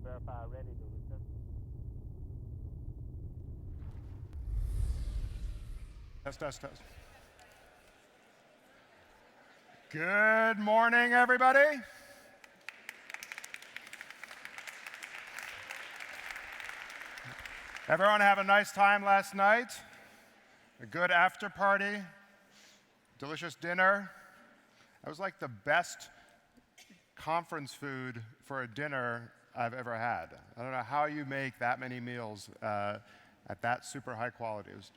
verify ready to return. Test, test, test. Good morning, everybody. Everyone have a nice time last night? A good after party? Delicious dinner? That was like the best conference food for a dinner I've ever had. I don't know how you make that many meals at that super high quality. It was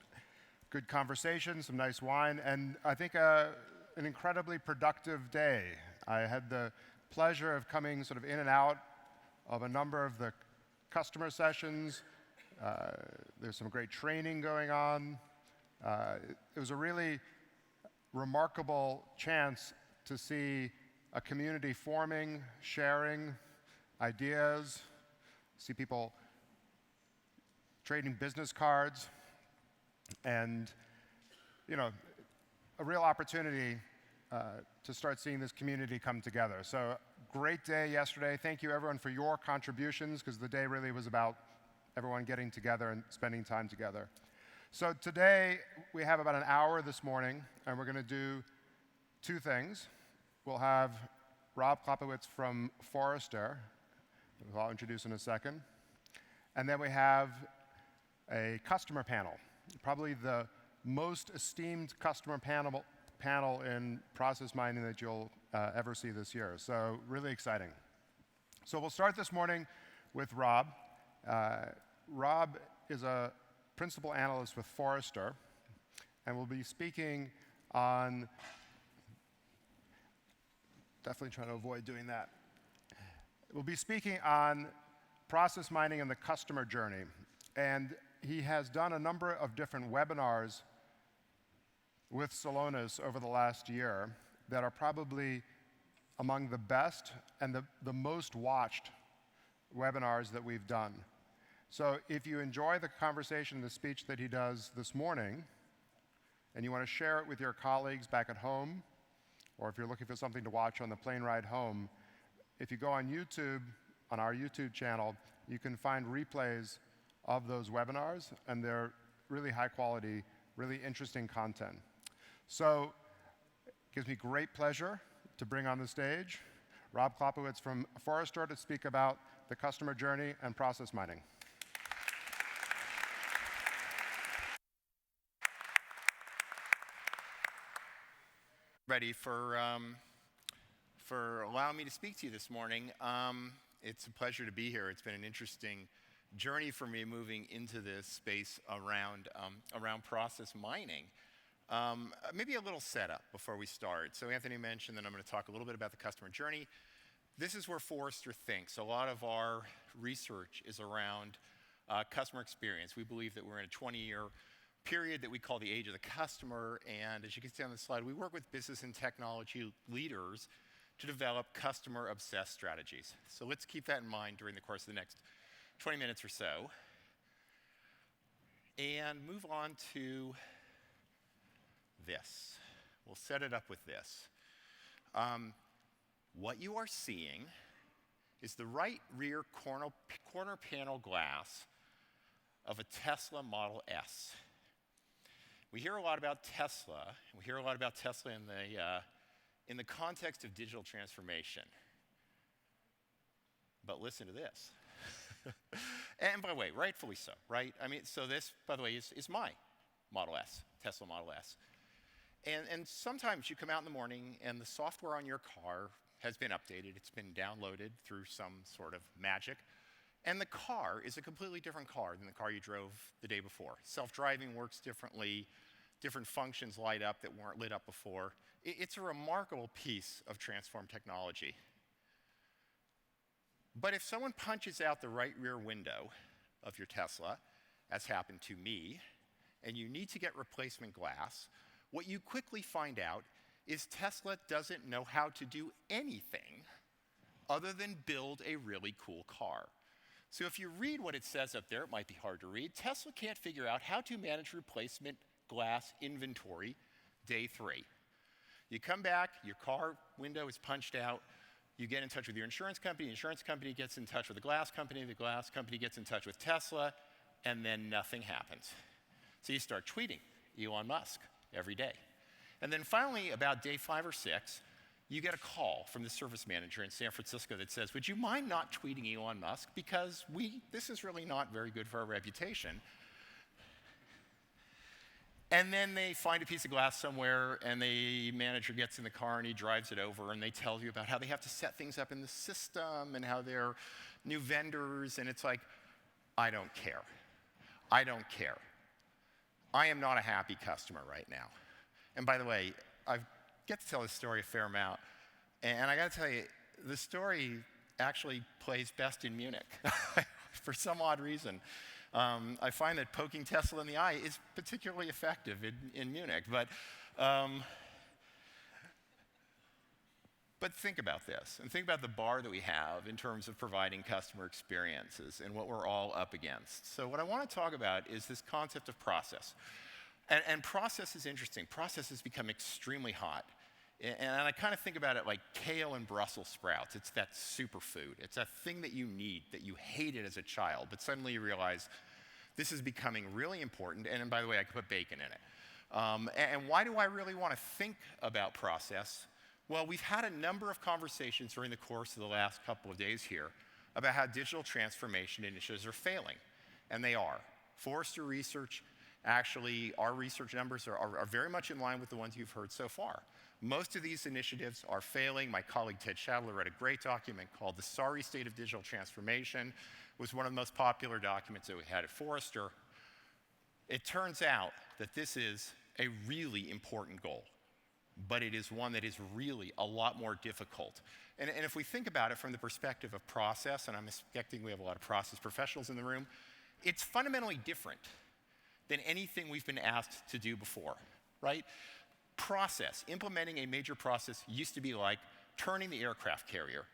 good conversation, some nice wine, and I think an incredibly productive day. I had the pleasure of coming sort of in and out of a number of the customer sessions. There's some great training going on. It was a really remarkable chance to see a community forming, sharing ideas, see people trading business cards, and a real opportunity to start seeing this community come together. So great day yesterday. Thank you everyone for your contributions, because the day really was about everyone getting together and spending time together. So today we have about an hour this morning, and we're going to do two things. We'll have Rob Klopowitz from Forrester, who I'll introduce in a second. And then we have a customer panel, probably the most esteemed customer panel in process mining that you'll ever see this year. So really exciting. So we'll start this morning with Rob. Rob is a principal analyst with Forrester, and will be speaking on, definitely trying to avoid doing that. We'll be speaking on process mining and the customer journey. And he has done a number of different webinars with Celonis over the last year that are probably among the best and the most watched webinars that we've done. So if you enjoy the conversation, the speech that he does this morning, and you want to share it with your colleagues back at home, or if you're looking for something to watch on the plane ride home, if you go on YouTube, on our YouTube channel, you can find replays of those webinars, and they're really high quality, really interesting content. So it gives me great pleasure to bring on the stage Rob Klopowitz from Forrester to speak about the customer journey and process mining. Ready for allowing me to speak to you this morning. It's a pleasure to be here. It's been an interesting journey for me moving into this space around process mining. Maybe a little setup before we start. So Anthony mentioned that I'm going to talk a little bit about the customer journey. This is where Forrester thinks. A lot of our research is around customer experience. We believe that we're in a 20-year period that we call the age of the customer, and as you can see on the slide, we work with business and technology leaders to develop customer-obsessed strategies. So let's keep that in mind during the course of the next 20 minutes or so. And move on to this. We'll set it up with this. What you are seeing is the right rear corner panel glass of a Tesla Model S. We hear a lot about Tesla, and we hear a lot about Tesla in the context of digital transformation. But listen to this. And by the way, rightfully so, right? I mean, so this, by the way, is my Model S, Tesla Model S. And sometimes you come out in the morning and the software on your car has been updated. It's been downloaded through some sort of magic. And the car is a completely different car than the car you drove the day before. Self-driving works differently. Different functions light up that weren't lit up before. It's a remarkable piece of transformed technology. But if someone punches out the right rear window of your Tesla, as happened to me, and you need to get replacement glass, what you quickly find out is Tesla doesn't know how to do anything other than build a really cool car. So if you read what it says up there, it might be hard to read. Tesla can't figure out how to manage replacement glass inventory day 3. You come back, your car window is punched out, You get in touch with your insurance company gets in touch with the glass company gets in touch with Tesla, and then nothing happens. So you start tweeting Elon Musk every day. And then finally, about day 5 or 6, you get a call from the service manager in San Francisco that says, would you mind not tweeting Elon Musk, because this is really not very good for our reputation. And then they find a piece of glass somewhere, and the manager gets in the car and he drives it over, and they tell you about how they have to set things up in the system and how they're new vendors, and it's like, I don't care. I don't care. I am not a happy customer right now. And by the way, I get to tell this story a fair amount, and I got to tell you, the story actually plays best in Munich for some odd reason. I find that poking Tesla in the eye is particularly effective in Munich. But think about this, and think about the bar that we have in terms of providing customer experiences and what we're all up against. So what I want to talk about is this concept of process. And process is interesting. Process has become extremely hot. And I kind of think about it like kale and Brussels sprouts. It's that superfood. It's that thing that you need, that you hated as a child, but suddenly you realize this is becoming really important. And by the way, I could put bacon in it. And why do I really want to think about process? Well, we've had a number of conversations during the course of the last couple of days here about how digital transformation initiatives are failing. And they are. Forrester research, actually, our research numbers are very much in line with the ones you've heard so far. Most of these initiatives are failing. My colleague Ted Shadler read a great document called The Sorry State of Digital Transformation. It was one of the most popular documents that we had at Forrester. It turns out that this is a really important goal, but it is one that is really a lot more difficult. And if we think about it from the perspective of process, and I'm expecting we have a lot of process professionals in the room, it's fundamentally different than anything we've been asked to do before, right? Process, implementing a major process used to be like turning the aircraft carrier.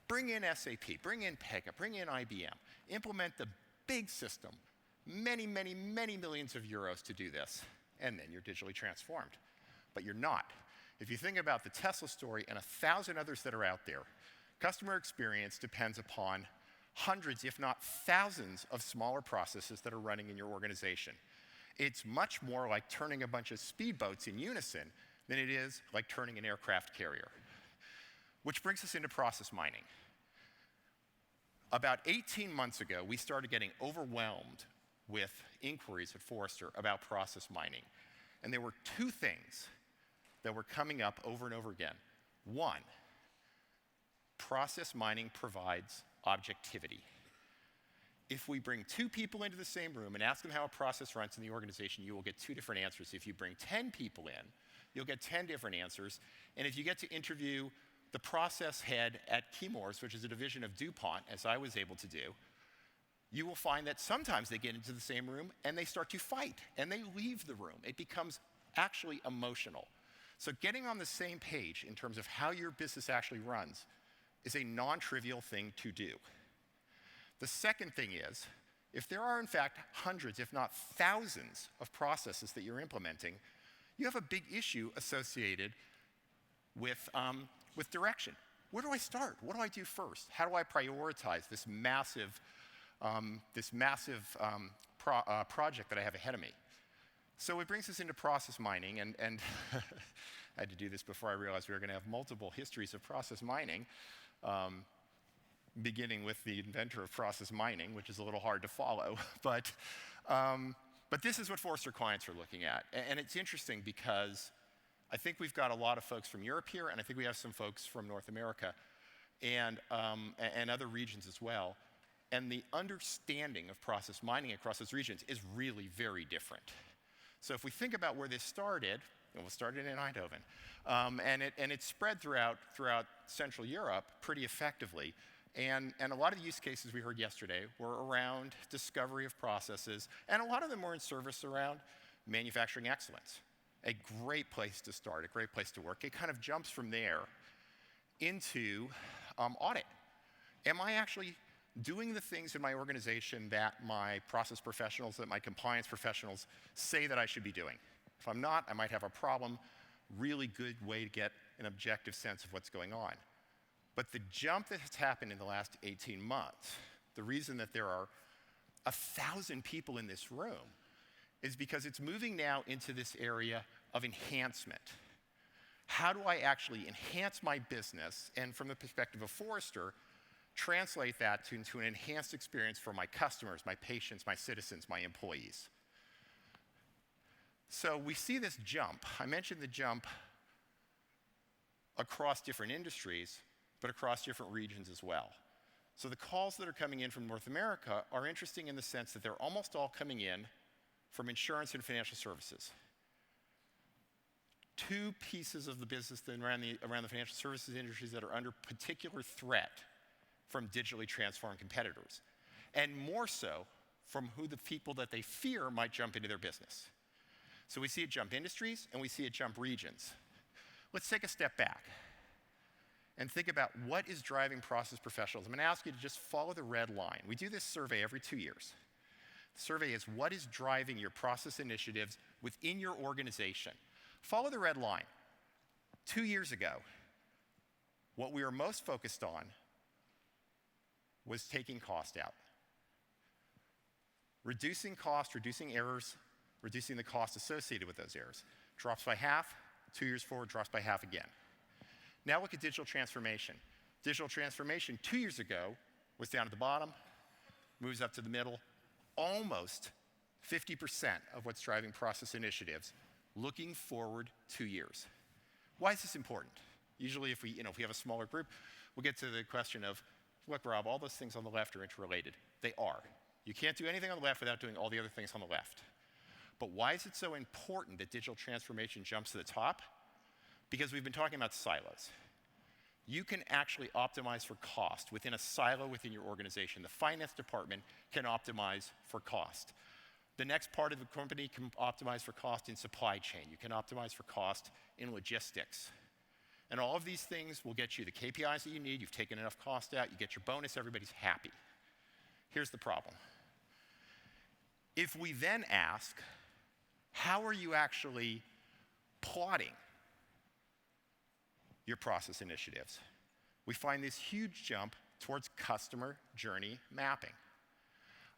Bring in SAP, bring in Pega, bring in IBM. Implement the big system, many, many, many millions of euros to do this, and then you're digitally transformed. But you're not. If you think about the Tesla story and 1,000 others that are out there, customer experience depends upon hundreds, if not thousands, of smaller processes that are running in your organization. It's much more like turning a bunch of speedboats in unison than it is like turning an aircraft carrier. Which brings us into process mining. About 18 months ago, we started getting overwhelmed with inquiries at Forrester about process mining. And there were 2 things that were coming up over and over again. 1, process mining provides objectivity. If we bring 2 people into the same room and ask them how a process runs in the organization, you will get 2 different answers. If you bring 10 people in, you'll get 10 different answers. And if you get to interview the process head at Chemours, which is a division of DuPont, as I was able to do, you will find that sometimes they get into the same room and they start to fight and they leave the room. It becomes actually emotional. So getting on the same page in terms of how your business actually runs is a non-trivial thing to do. The second thing is, if there are in fact hundreds, if not thousands, of processes that you're implementing, you have a big issue associated with direction. Where do I start? What do I do first? How do I prioritize this massive project that I have ahead of me? So it brings us into process mining, and I had to do this before I realized we were going to have multiple histories of process mining. Beginning with the inventor of process mining, which is a little hard to follow. But this is what Forrester clients are looking at. And it's interesting because I think we've got a lot of folks from Europe here, and I think we have some folks from North America and other regions as well. And the understanding of process mining across those regions is really very different. So if we think about where this started, it started in Eindhoven, and it spread throughout Central Europe pretty effectively. And a lot of the use cases we heard yesterday were around discovery of processes, and a lot of them were in service around manufacturing excellence. A great place to start, a great place to work. It kind of jumps from there into audit. Am I actually doing the things in my organization that my process professionals, that my compliance professionals say that I should be doing? If I'm not, I might have a problem. Really good way to get an objective sense of what's going on. But the jump that has happened in the last 18 months, the reason that there are 1,000 people in this room is because it's moving now into this area of enhancement. How do I actually enhance my business, and from the perspective of Forrester, translate that into an enhanced experience for my customers, my patients, my citizens, my employees? So we see this jump. I mentioned the jump across different industries, but across different regions as well. So the calls that are coming in from North America are interesting in the sense that they're almost all coming in from insurance and financial services. Two pieces of the business that around the financial services industries that are under particular threat from digitally transformed competitors, and more so from who the people that they fear might jump into their business. So we see it jump industries, and we see it jump regions. Let's take a step back and think about what is driving process professionals. I'm going to ask you to just follow the red line. We do this survey every 2 years. The survey is what is driving your process initiatives within your organization. Follow the red line. 2 years ago, what we were most focused on was taking cost out. Reducing cost, reducing errors, reducing the cost associated with those errors. Drops by half, 2 years forward, drops by half again. Now look at digital transformation. Digital transformation 2 years ago was down at the bottom, moves up to the middle, almost 50% of what's driving process initiatives, looking forward 2 years. Why is this important? Usually if we have a smaller group, we'll get to the question of, look, Rob, all those things on the left are interrelated. They are. You can't do anything on the left without doing all the other things on the left. But why is it so important that digital transformation jumps to the top? Because we've been talking about silos. You can actually optimize for cost within a silo within your organization. The finance department can optimize for cost. The next part of the company can optimize for cost in supply chain. You can optimize for cost in logistics. And all of these things will get you the KPIs that you need. You've taken enough cost out. You get your bonus. Everybody's happy. Here's the problem. If we then ask, how are you actually plotting your process initiatives? We find this huge jump towards customer journey mapping.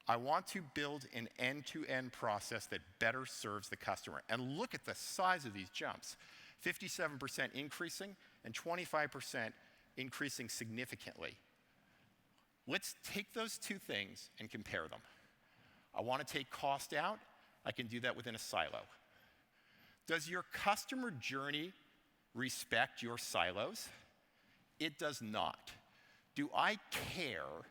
I want to build an end-to-end process that better serves the customer. And look at the size of these jumps. 57% increasing and 25% increasing significantly. Let's take those two things and compare them. I want to take cost out. I can do that within a silo. Does your customer journey respect your silos? It does not. Do I care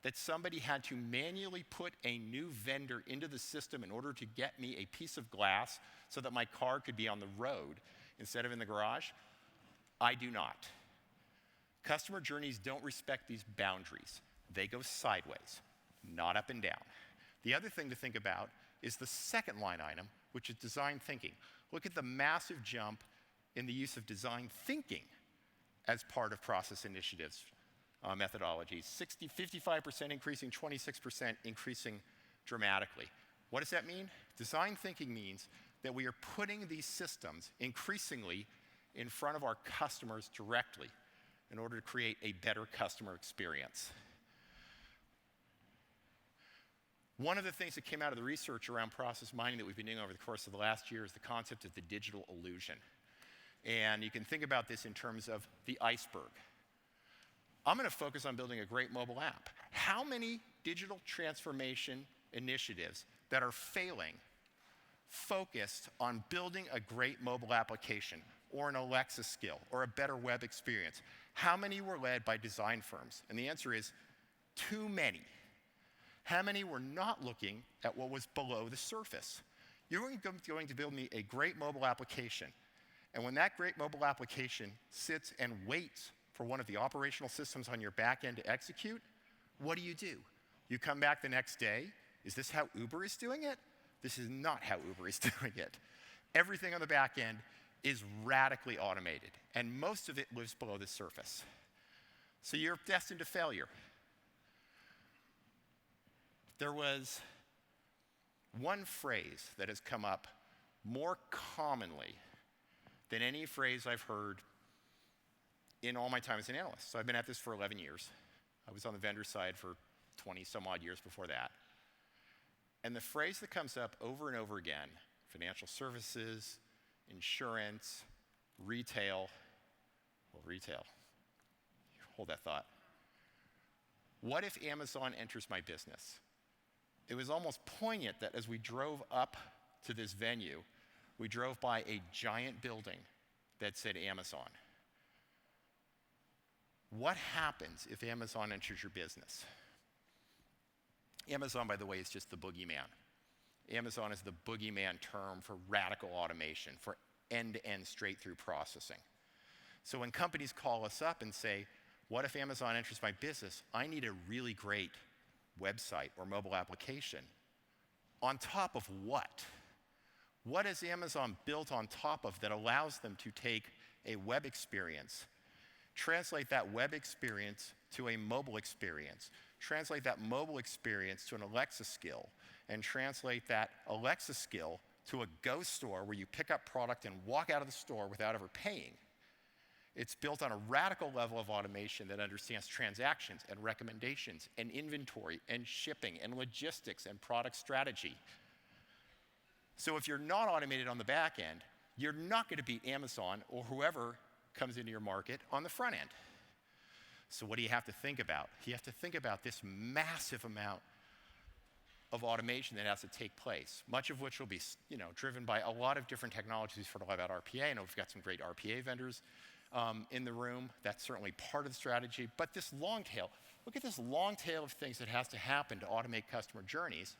that somebody had to manually put a new vendor into the system in order to get me a piece of glass so that my car could be on the road instead of in the garage? I do not. Customer journeys don't respect these boundaries. They go sideways, not up and down. The other thing to think about is the second line item, which is design thinking. Look at the massive jump in the use of design thinking as part of process initiatives methodologies. 55% increasing, 26% increasing dramatically. What does that mean? Design thinking means that we are putting these systems increasingly in front of our customers directly in order to create a better customer experience. One of the things that came out of the research around process mining that we've been doing over the course of the last year is the concept of the digital illusion. And you can think about this in terms of the iceberg. I'm going to focus on building a great mobile app. How many digital transformation initiatives that are failing focused on building a great mobile application or an Alexa skill or a better web experience? How many were led by design firms? And the answer is too many. How many were not looking at what was below the surface? You're going to build me a great mobile application. And when that great mobile application sits and waits for one of the operational systems on your back end to execute, what do? You come back the next day. Is this how Uber is doing it? This is not how Uber is doing it. Everything on the back end is radically automated, and most of it lives below the surface. So you're destined to failure. There was one phrase that has come up more commonly than any phrase I've heard in all my time as an analyst. So I've been at this for 11 years. I was on the vendor side for 20 some odd years before that. And the phrase that comes up over and over again, financial services, insurance, retail, well, retail, hold that thought. What if Amazon enters my business? It was almost poignant that as we drove up to this venue, we drove by a giant building that said Amazon. What happens if Amazon enters your business? Amazon, by the way, is just the boogeyman. Amazon is the boogeyman term for radical automation, for end-to-end straight-through processing. So when companies call us up and say, what if Amazon enters my business? I need a really great website or mobile application. On top of what? What has Amazon built on top of that allows them to take a web experience, translate that web experience to a mobile experience, translate that mobile experience to an Alexa skill, and translate that Alexa skill to a Go store where you pick up product and walk out of the store without ever paying? It's built on a radical level of automation that understands transactions and recommendations and inventory and shipping and logistics and product strategy. So if you're not automated on the back end, you're not going to beat Amazon or whoever comes into your market on the front end. So what do you have to think about? You have to think about this massive amount of automation that has to take place, much of which will be driven by a lot of different technologies for about RPA. I know we've got some great RPA vendors in the room. That's certainly part of the strategy. But this long tail, look at this long tail of things that has to happen to automate customer journeys.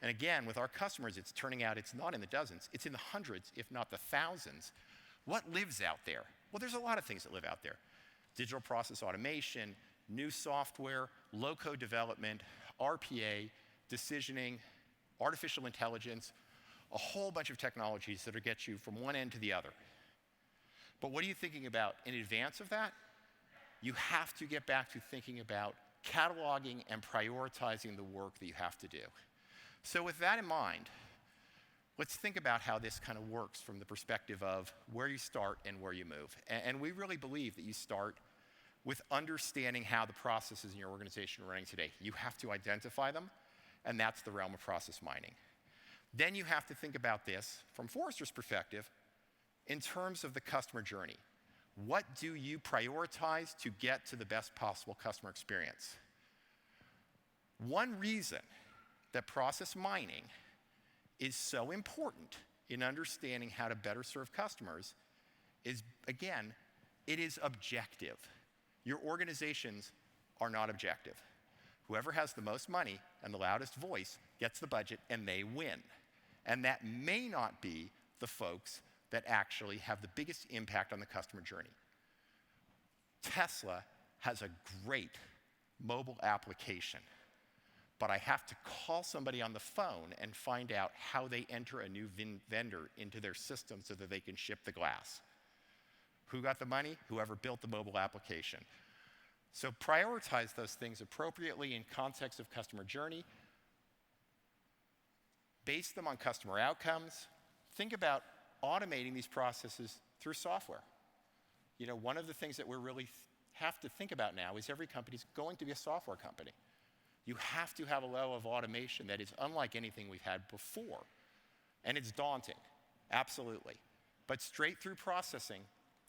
And again, with our customers, it's turning out it's not in the dozens, it's in the hundreds, if not the thousands. What lives out there? Well, there's a lot of things that live out there. Digital process automation, new software, low-code development, RPA, decisioning, artificial intelligence, a whole bunch of technologies that will get you from one end to the other. But what are you thinking about in advance of that? You have to get back to thinking about cataloging and prioritizing the work that you have to do. So with that in mind, let's think about how this kind of works from the perspective of where you start and where you move. And we really believe that you start with understanding how the processes in your organization are running today. You have to identify them, and that's the realm of process mining. Then you have to think about this from Forrester's perspective in terms of the customer journey. What do you prioritize to get to the best possible customer experience? One reason that process mining is so important in understanding how to better serve customers is, again, it is objective. Your organizations are not objective. Whoever has the most money and the loudest voice gets the budget and they win. And that may not be the folks that actually have the biggest impact on the customer journey. Tesla has a great mobile application, but I have to call somebody on the phone and find out how they enter a new vendor into their system so that they can ship the glass. Who got the money? Whoever built the mobile application. So prioritize those things appropriately in context of customer journey. Base them on customer outcomes. Think about automating these processes through software. One of the things that we really have to think about now is every company's going to be a software company. You have to have a level of automation that is unlike anything we've had before. And it's daunting, absolutely. But straight-through processing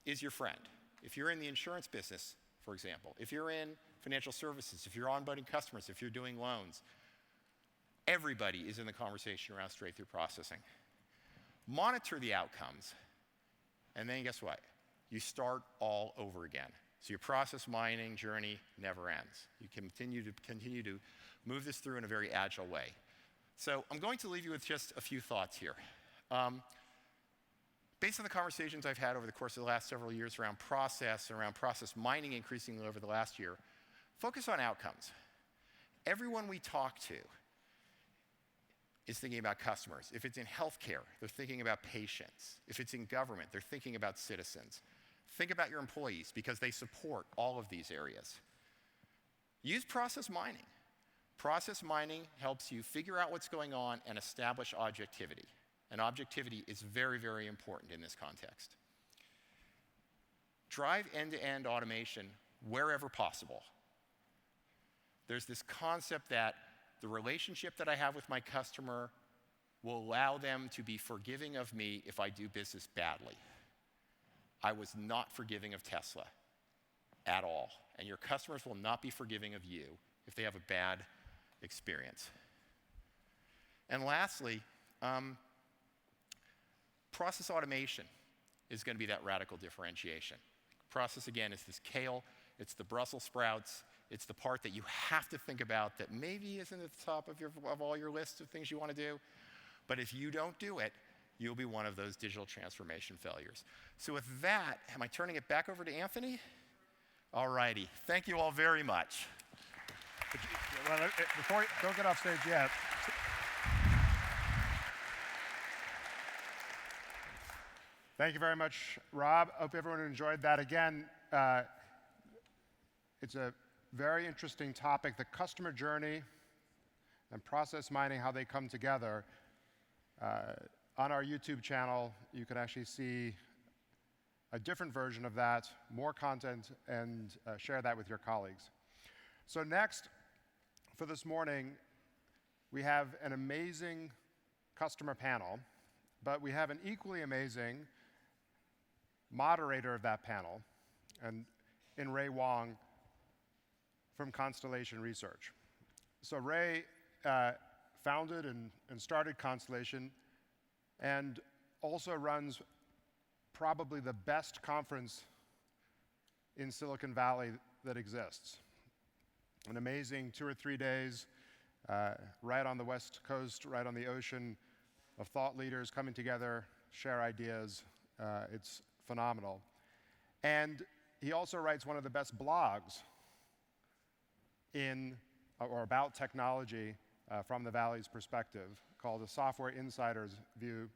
is your friend. If you're in the insurance business, for example, if you're in financial services, if you're onboarding customers, if you're doing loans, everybody is in the conversation around straight-through processing. Monitor the outcomes, and then guess what? You start all over again. So your process mining journey never ends. You continue to move this through in a very agile way. So I'm going to leave you with just a few thoughts here. Based on the conversations I've had over the course of the last several years around process mining increasingly over the last year, focus on outcomes. Everyone we talk to is thinking about customers. If it's in healthcare, they're thinking about patients. If it's in government, they're thinking about citizens. Think about your employees because they support all of these areas. Use process mining. Process mining helps you figure out what's going on and establish objectivity. And objectivity is very, very important in this context. drive end-to-end automation wherever possible. There's this concept that the relationship that I have with my customer will allow them to be forgiving of me if I do business badly. I was not forgiving of Tesla at all, and your customers will not be forgiving of you if they have a bad experience. And lastly, process automation is going to be that radical differentiation. Process, again, is this kale. It's the Brussels sprouts. It's the part that you have to think about that maybe isn't at the top of all your lists of things you want to do. But if you don't do it, you'll be one of those digital transformation failures. So with that, am I turning it back over to Anthony? All righty. Thank you all very much. Well, before don't get off stage yet. Thank you very much, Rob. Hope everyone enjoyed that. Again, it's a very interesting topic, the customer journey and process mining, how they come together. On our YouTube channel, you can actually see a different version of that, more content, and share that with your colleagues. So next, for this morning, we have an amazing customer panel, but we have an equally amazing moderator of that panel, and in Ray Wang from Constellation Research. So Ray founded and started Constellation and also runs probably the best conference in Silicon Valley that exists. An amazing 2 or 3 days right on the West Coast, right on the ocean, of thought leaders coming together, share ideas. It's phenomenal. And he also writes one of the best blogs in or about technology from the Valley's perspective, called The Software Insider's View.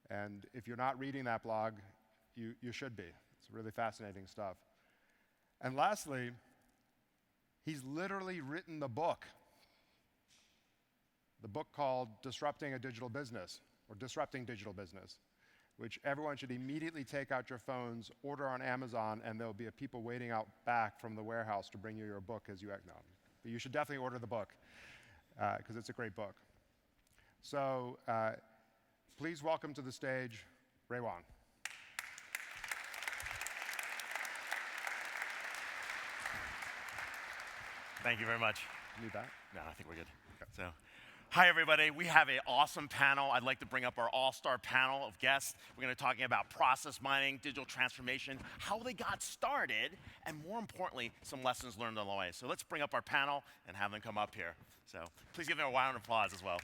And if you're not reading that blog, you should be. It's really fascinating stuff. And lastly, he's literally written the book called Disrupting a Digital Business, or Disrupting Digital Business, which everyone should immediately take out your phones, order on Amazon, and there'll be people waiting out back from the warehouse to bring you your book as you act now. But you should definitely order the book, because it's a great book. So please welcome to the stage Ray Wang. Thank you very much. Need that? No, I think we're good. Okay. So, hi everybody. We have an awesome panel. I'd like to bring up our all-star panel of guests. We're going to be talking about process mining, digital transformation, how they got started, and more importantly, some lessons learned on the way. So let's bring up our panel and have them come up here. So please give them a round of applause as well.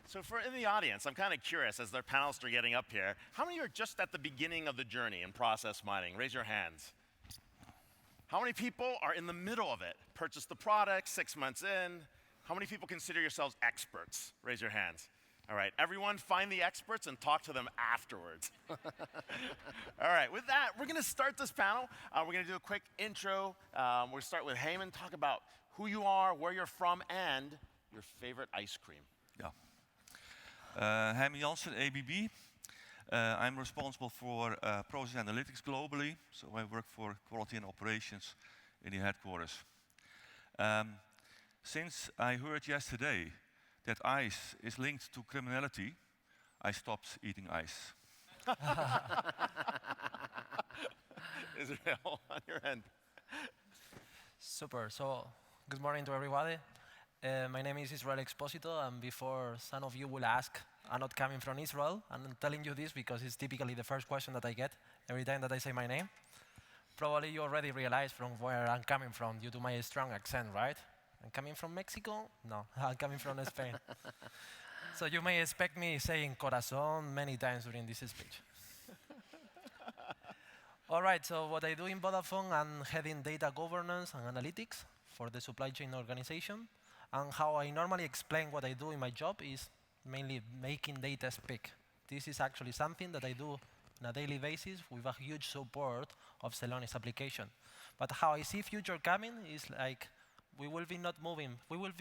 So for in the audience, I'm kind of curious as their panelists are getting up here, how many are just at the beginning of the journey in process mining? Raise your hands. How many people are in the middle of it? Purchased the product, 6 months in. How many people consider yourselves experts? Raise your hands. All right, everyone find the experts and talk to them afterwards. All right, with that, we're gonna start this panel. We're gonna do a quick intro. We'll start with Heyman, talk about who you are, where you're from, and your favorite ice cream. Yeah. Heyman Jansen, ABB. I'm responsible for process analytics globally, so I work for quality and operations in the headquarters. Since I heard yesterday that ice is linked to criminality, I stopped eating ice. Israel, on your end. Super. So, good morning to everybody. My name is Israel Exposito, and before some of you will ask, I'm not coming from Israel. I'm telling you this because it's typically the first question that I get every time that I say my name. Probably you already realized from where I'm coming from due to my strong accent, right? I'm coming from Mexico? No, I'm coming from Spain. So you may expect me saying corazón many times during this speech. All right, so what I do in Vodafone, I'm heading data governance and analytics for the supply chain organization. And how I normally explain what I do in my job is mainly making data speak. This is actually something that I do on a daily basis with a huge support of Celonis application. But how I see future coming is like we will be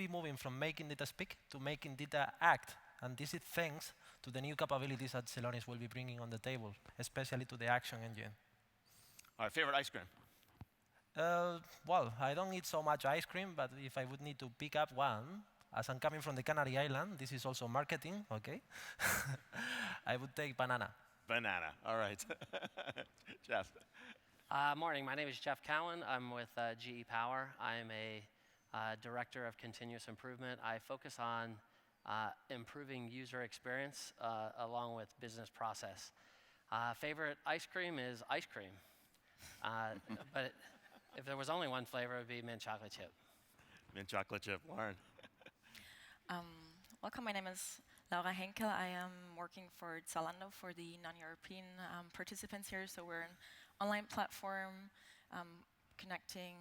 moving from making data speak to making data act. And this is thanks to the new capabilities that Celonis will be bringing on the table, especially to the action engine. All right, favorite ice cream? Well, I don't eat so much ice cream, but if I would need to pick up one, as I'm coming from the Canary Island, this is also marketing, okay? I would take banana. Banana, all right. Jeff? Morning, my name is Jeff Cowan. I'm with GE Power. I'm a director of continuous improvement. I focus on improving user experience along with business process. Favorite ice cream is ice cream. But if there was only one flavor, it would be mint chocolate chip. Mint chocolate chip, Lauren. Welcome, my name is Laura Henkel. I am working for Zalando for the non-European participants here. So we're an online platform connecting,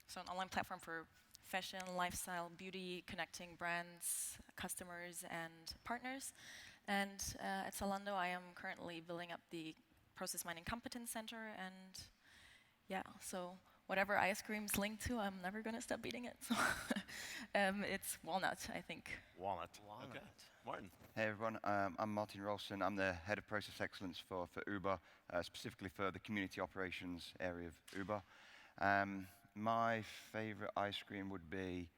so an online platform for fashion, lifestyle, beauty, connecting brands, customers, and partners. And at Zalando, I am currently building up the Process Mining Competence Center. And yeah, so whatever ice cream's linked to, I'm never going to stop eating it. So it's walnut, I think. Walnut. Okay. Martin. Hey everyone, I'm Martin Rolston. I'm the head of process excellence for Uber, specifically for the community operations area of Uber. My favorite ice cream would be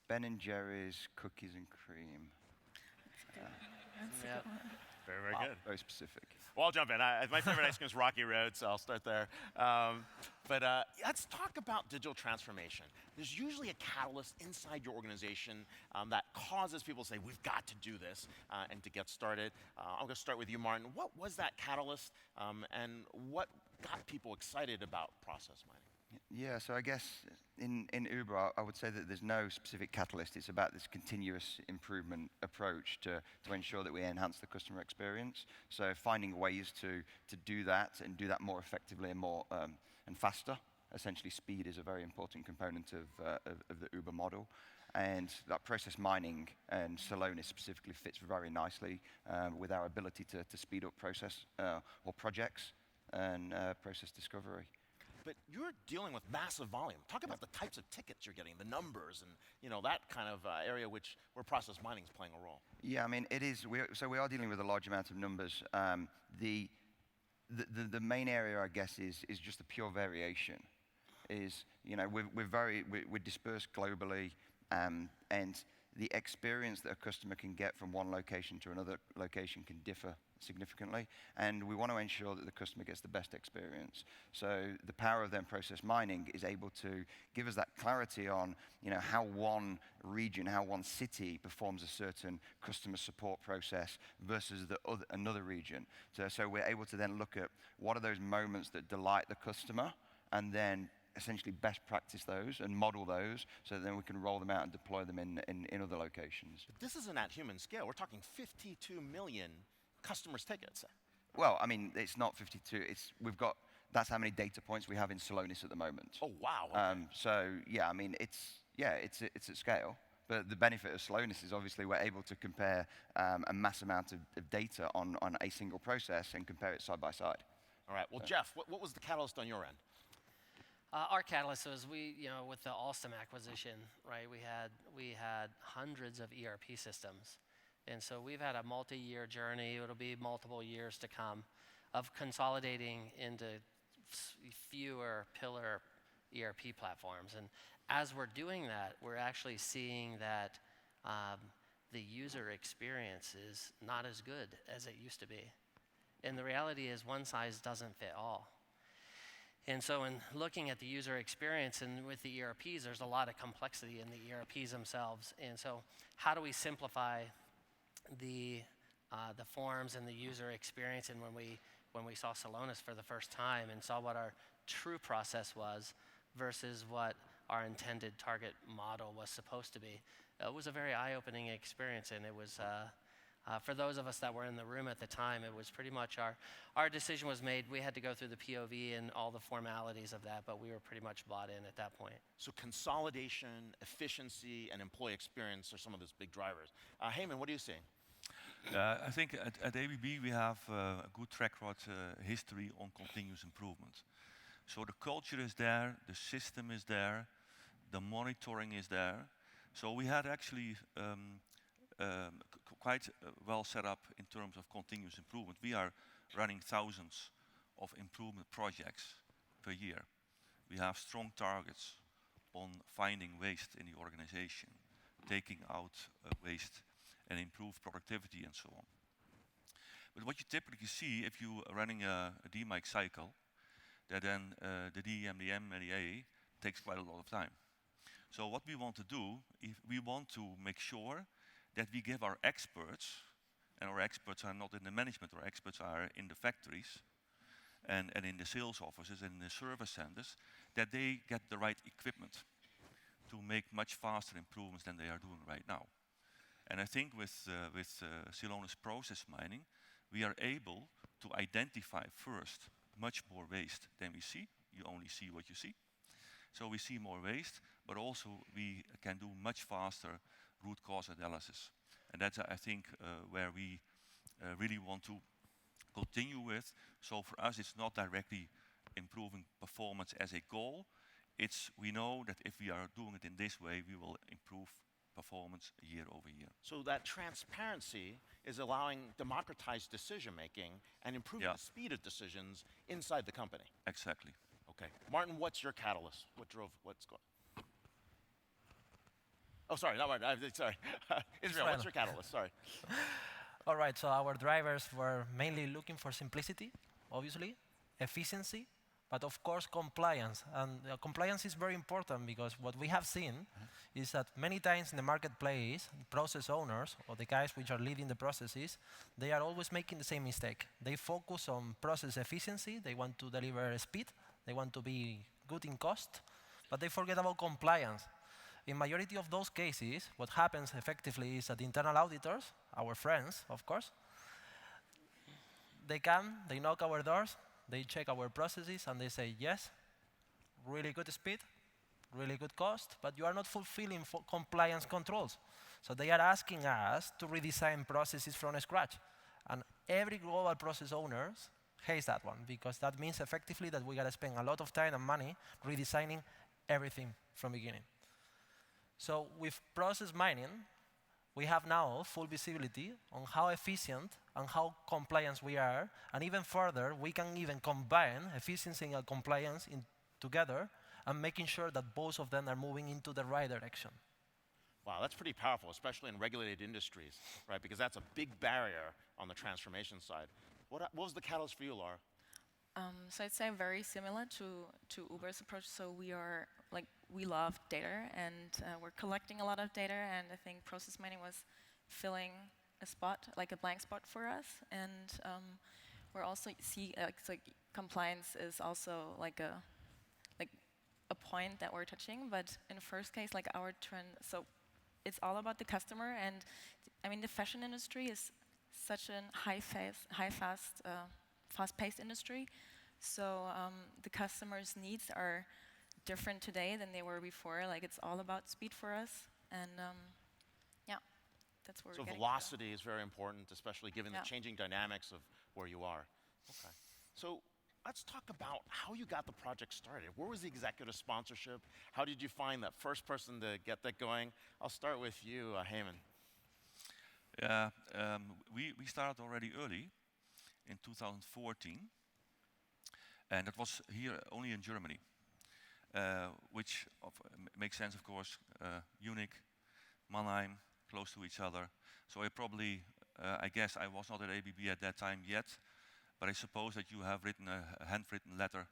Ben & Jerry's cookies and cream. That's a good one. Very, very good. Very specific. Well, I'll jump in. My favorite ice cream is Rocky Road, so I'll start there. But let's talk about digital transformation. There's usually a catalyst inside your organization that causes people to say, we've got to do this, and to get started. I'm going to start with you, Martin. What was that catalyst, and what got people excited about process mining? Yeah, so I guess in Uber, I would say that there's no specific catalyst. It's about this continuous improvement approach to ensure that we enhance the customer experience. So finding ways to do that and do that more effectively and more and faster. Essentially, speed is a very important component of the Uber model. And that process mining and Celonis specifically fits very nicely with our ability to speed up process or projects and process discovery. But you're dealing with massive volume. Talk about the types of tickets you're getting, the numbers, and that kind of area where process mining is playing a role. Yeah, I mean, it is. We are dealing with a large amount of numbers. The main area, I guess, is just the pure variation. We're dispersed globally, and the experience that a customer can get from one location to another location can differ significantly, and we want to ensure that the customer gets the best experience. So the power of then process mining is able to give us that clarity on how one region, how one city performs a certain customer support process versus another region. So we're able to then look at what are those moments that delight the customer, and then essentially best practice those and model those so that then we can roll them out and deploy them in other locations. But this isn't at human scale. We're talking 52 million customers' tickets. Well, I mean, it's not 52. That's how many data points we have in Celonis at the moment. Oh, wow. Okay. So, yeah, I mean, it's at scale. But the benefit of Celonis is obviously we're able to compare a mass amount of data on a single process and compare it side by side. All right. Well, Jeff, what was the catalyst on your end? Our catalyst was with the Alstom acquisition, right? We had hundreds of ERP systems, and so we've had a multi-year journey. It'll be multiple years to come of consolidating into fewer pillar ERP platforms. And as we're doing that, we're actually seeing that the user experience is not as good as it used to be. And the reality is one size doesn't fit all. And so in looking at the user experience and with the ERPs, there's a lot of complexity in the ERPs themselves. And so how do we simplify the forms and the user experience? And when we saw Celonis for the first time and saw what our true process was versus what our intended target model was supposed to be, it was a very eye-opening experience. And it was for those of us that were in the room at the time, it was pretty much our decision was made. We had to go through the POV and all the formalities of that, but we were pretty much bought in at that point. So consolidation, efficiency, and employee experience are some of those big drivers. Heyman, what are you seeing? I think at ABB we have a good track record history on continuous improvement. So the culture is there, the system is there, the monitoring is there. So we had actually quite well set up in terms of continuous improvement. We are running thousands of improvement projects per year. We have strong targets on finding waste in the organization, taking out waste and improve productivity and so on. But what you typically see if you are running a DMIC cycle, that then the DM, the M, and the A takes quite a lot of time. So what we want to do, if we want to make sure that we give our experts, and our experts are not in the management, our experts are in the factories and in the sales offices and in the service centers, that they get the right equipment to make much faster improvements than they are doing right now. And I think with Celonis process mining, we are able to identify first much more waste than we see. You only see what you see. So we see more waste, but also we can do much faster root cause analysis. And that's, I think, where we really want to continue with. So for us, it's not directly improving performance as a goal. It's, we know that if we are doing it in this way, we will improve performance year over year. So that transparency is allowing democratized decision making and improving the speed of decisions inside the company. Exactly. Okay. Martin, what's your catalyst? What drove, what's going? Oh, sorry, not Martin. Sorry. Israel, what's your catalyst? Sorry. All right, so our drivers were mainly looking for simplicity, obviously, efficiency, but of course compliance. And compliance is very important because what we have seen is that many times in the marketplace, process owners or the guys which are leading the processes, they are always making the same mistake. They focus on process efficiency, they want to deliver speed, they want to be good in cost, but they forget about compliance. In majority of those cases, what happens effectively is that the internal auditors, our friends, of course, they come, they knock our doors, they check our processes, and they say, yes, really good speed, really good cost, but you are not fulfilling compliance controls. So they are asking us to redesign processes from scratch. And every global process owner hates that one, because that means effectively that we got to spend a lot of time and money redesigning everything from the beginning. So with process mining, we have now full visibility on how efficient and how compliant we are, and even further, we can even combine efficiency and compliance together and making sure that both of them are moving into the right direction. Wow, that's pretty powerful, especially in regulated industries, right? Because that's a big barrier on the transformation side. What was the catalyst for you, Laura? So I'd say very similar to Uber's approach. So we love data, and we're collecting a lot of data, and I think process mining was filling a spot, like a blank spot for us. And we're also compliance is also like a point that we're touching. But in the first case, like our trend, so it's all about the customer. And I mean, the fashion industry is such a fast-paced industry. So the customers' needs are different today than they were before. Like, it's all about speed for us, and that's where we're getting. So velocity is very important, especially given the changing dynamics of where you are. Okay. So let's talk about how you got the project started. Where was the executive sponsorship? How did you find that first person to get that going? I'll start with you, Heyman. Yeah, we started already early in 2014, and it was here only in Germany, which makes sense, of course. Munich, Mannheim, close to each other. So I guess I was not at ABB at that time yet, but I suppose that you have written a handwritten letter,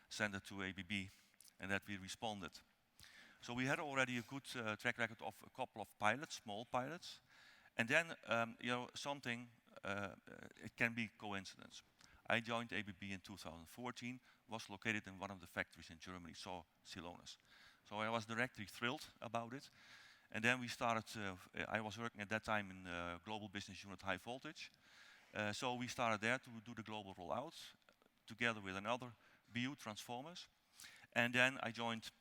sent it to ABB, and that we responded. So we had already a good track record of a couple of pilots, small pilots. And then, it can be coincidence. I joined ABB in 2014, was located in one of the factories in Germany, saw Celonis. So I was directly thrilled about it. And then we started, I was working at that time in Global Business Unit High Voltage. So we started there to do the global rollout, together with another BU, Transformers. And then I joined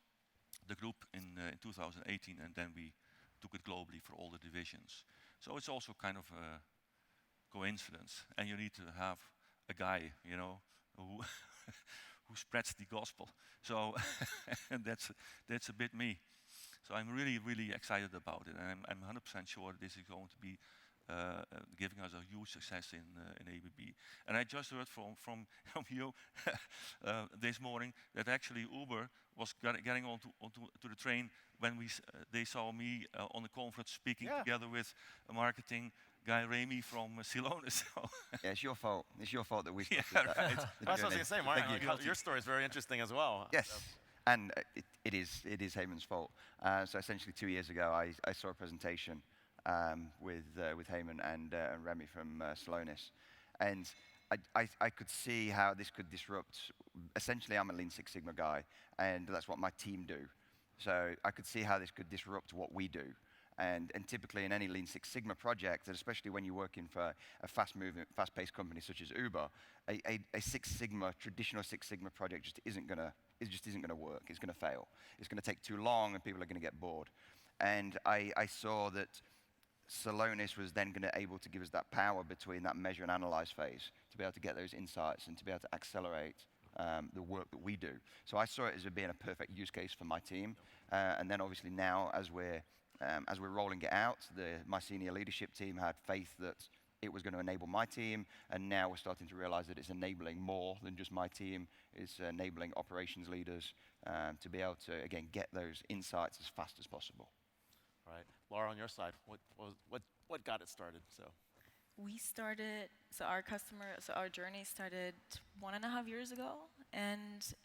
the group in 2018, and then we took it globally for all the divisions. So it's also kind of coincidence, and you need to have a guy, who who spreads the gospel. So and that's a bit me. So I'm really, really excited about it, and I'm 100% sure this is going to be giving us a huge success in ABB. And I just heard from you this morning that actually Uber was getting onto the train when they saw me on the conference speaking together with a marketing guy, Remy from Celonis. Yeah, it's your fault. It's your fault that we Yeah, started that. right. the That's what I was journey. going to say, Mark. Your story is very interesting as well. Yes, and it is Heyman's fault. So essentially, 2 years ago, I saw a presentation with Heyman and Remy from Celonis, and I could see how this could disrupt. Essentially, I'm a Lean Six Sigma guy, and that's what my team do. So I could see how this could disrupt what we do. And typically in any Lean Six Sigma project, and especially when you're working for a fast-moving, fast-paced company such as Uber, a Six Sigma, traditional Six Sigma project just isn't gonna work. It's gonna fail. It's gonna take too long, and people are gonna get bored. And I saw that Celonis was then gonna able to give us that power between that measure and analyze phase to be able to get those insights and to be able to accelerate the work that we do. So I saw it as being a perfect use case for my team. And then obviously now, as we're rolling it out, my senior leadership team had faith that it was going to enable my team, and now we're starting to realize that it's enabling more than just my team. It's enabling operations leaders to be able to, again, get those insights as fast as possible. Right. Laura, on your side, what got it started? Our journey started 1.5 years ago, and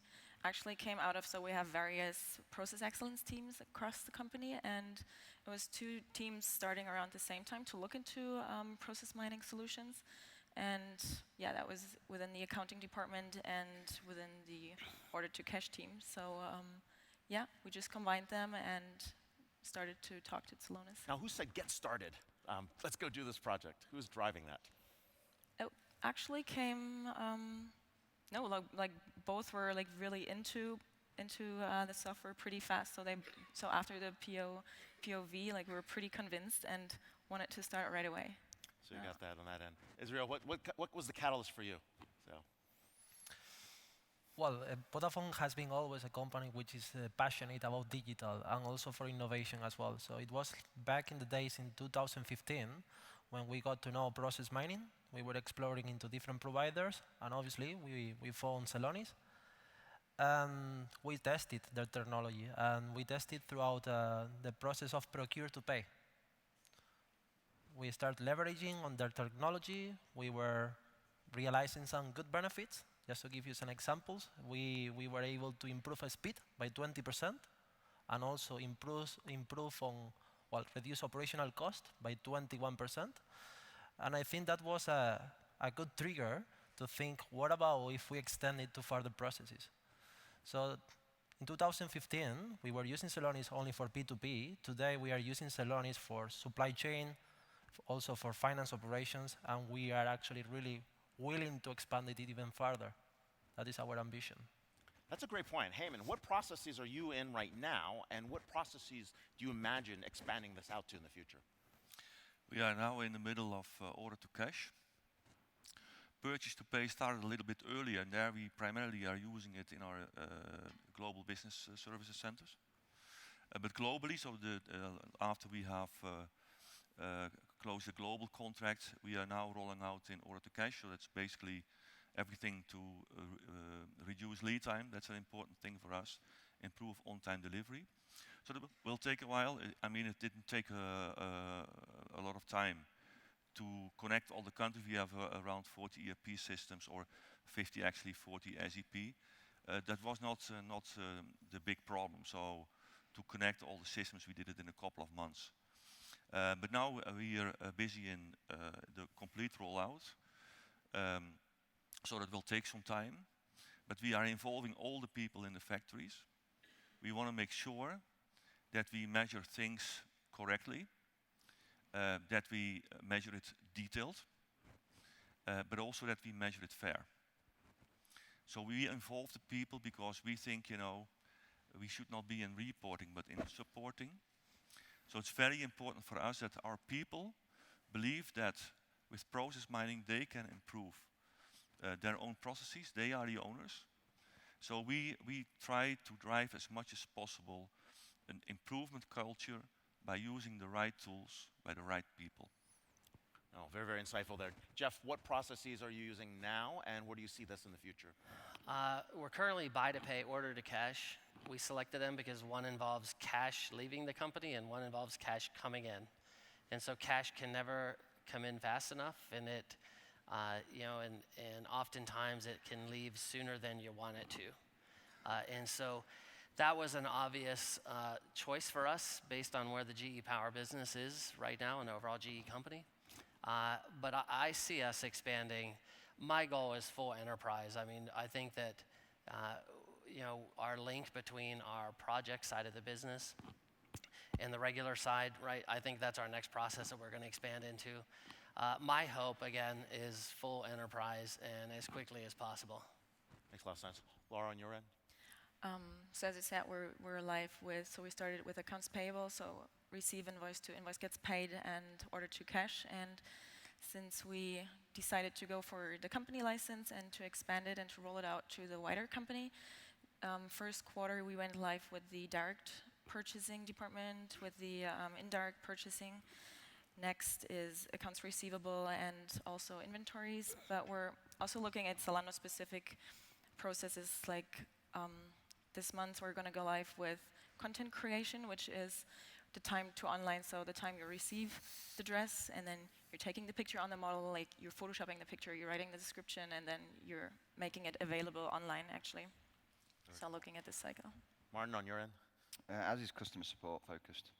actually came out of, so we have various process excellence teams across the company, and it was 2 teams starting around the same time to look into process mining solutions. And yeah, that was within the accounting department and within the order to cash team. So yeah, we just combined them and started to talk to Celonis. Now, who said get started? Let's go do this project. Who's driving that? It actually came, like both were like really into the software pretty fast. So after the POV, like we were pretty convinced and wanted to start right away. So you got that on that end. Israel, what was the catalyst for you? Well, Vodafone has been always a company which is passionate about digital and also for innovation as well. So it was back in the days in 2015 when we got to know process mining. We were exploring into different providers, and obviously we found Celonis. We tested their technology, and we tested throughout the process of procure to pay. We started leveraging on their technology. We were realizing some good benefits. Just to give you some examples, we were able to improve speed by 20% and also reduce operational cost by 21%. And I think that was a good trigger to think, what about if we extend it to further processes? So in 2015, we were using Celonis only for P2P. Today, we are using Celonis for supply chain, also for finance operations, and we are actually really willing to expand it even further. That is our ambition. That's a great point. Heyman, what processes are you in right now, and what processes do you imagine expanding this out to in the future? We are now in the middle of order to cash. Purchase to pay started a little bit earlier, and there we primarily are using it in our global business services centers. But globally, so after we have closed the global contract, we are now rolling out in order to cash. So that's basically everything to reduce lead time. That's an important thing for us. Improve on-time delivery. So that will take a while. I mean, it didn't take a lot of time to connect all the countries. We have around 40 ERP systems, or 40 SAP. That was not the big problem. So to connect all the systems, we did it in a couple of months. But now we are busy in the complete rollout. So that will take some time. But we are involving all the people in the factories. We want to make sure that we measure things correctly, that we measure it detailed, but also that we measure it fair. So we involve the people because we think, we should not be in reporting, but in supporting. So it's very important for us that our people believe that with process mining, they can improve their own processes. They are the owners. So we try to drive as much as possible an improvement culture by using the right tools by the right people. Oh, very, very insightful there. Jeff, what processes are you using now, and where do you see this in the future? We're currently buy to pay, order to cash. We selected them because one involves cash leaving the company and one involves cash coming in. And so cash can never come in fast enough, and it, and oftentimes it can leave sooner than you want it to. And so that was an obvious choice for us based on where the GE Power business is right now, an overall GE company. But I see us expanding. My goal is full enterprise. I mean, I think that our link between our project side of the business and the regular side, right? I think that's our next process that we're going to expand into. My hope, again, is full enterprise and as quickly as possible. Makes a lot of sense. Laura, on your end? So as I said, we're live with, so we started with accounts payable, so receive invoice to invoice gets paid and order to cash. And since we decided to go for the company license and to expand it and to roll it out to the wider company, first quarter we went live with the direct purchasing department, with the indirect purchasing. Next is accounts receivable and also inventories, but we're also looking at Zalando specific processes like this month we're going to go live with content creation, which is the time to online, so the time you receive the dress and then you're taking the picture on the model, like you're photoshopping the picture, you're writing the description, and then you're making it available online actually. So looking at this cycle. Martin, on your end? As is customer support focused.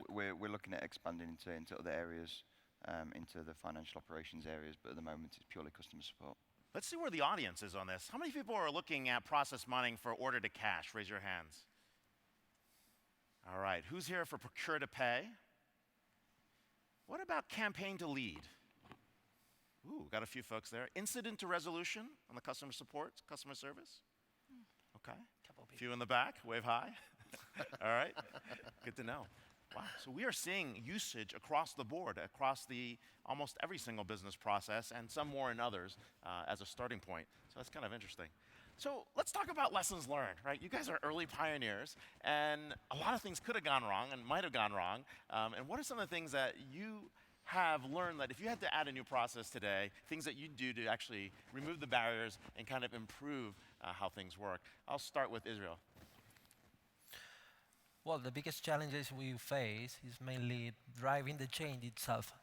We're looking at expanding into other areas, into the financial operations areas, but at the moment it's purely customer support. Let's see where the audience is on this. How many people are looking at process mining for order to cash? Raise your hands. All right, who's here for procure to pay? What about campaign to lead? Ooh, got a few folks there. Incident to resolution on the customer support, customer service? Okay. A few in the back, wave high. All right, good to know. Wow, so we are seeing usage across the board, across almost every single business process, and some more in others as a starting point. So that's kind of interesting. So let's talk about lessons learned, right? You guys are early pioneers, and a lot of things could have gone wrong and might have gone wrong. And what are some of the things that you have learned that if you had to add a new process today, things that you'd do to actually remove the barriers and kind of improve how things work? I'll start with Israel. Well, the biggest challenges we face is mainly driving the change itself.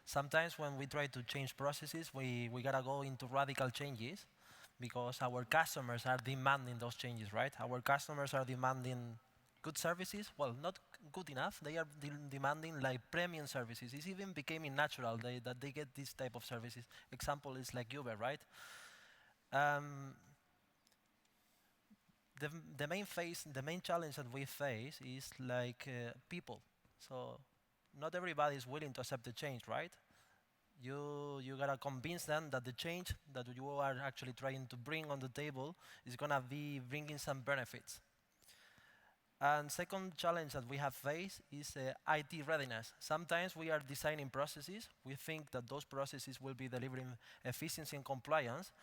Sometimes when we try to change processes, we gotta go into radical changes because our customers are demanding those changes, right? Our customers are demanding good services. Well, not good enough. They are demanding like premium services. It's even becoming natural that they get this type of services. Example is like Uber, right? The main challenge that we face is like people. So not everybody is willing to accept the change, right? You gotta convince them that the change that you are actually trying to bring on the table is gonna be bringing some benefits. And second challenge that we have faced is IT readiness. Sometimes we are designing processes. We think that those processes will be delivering efficiency and compliance.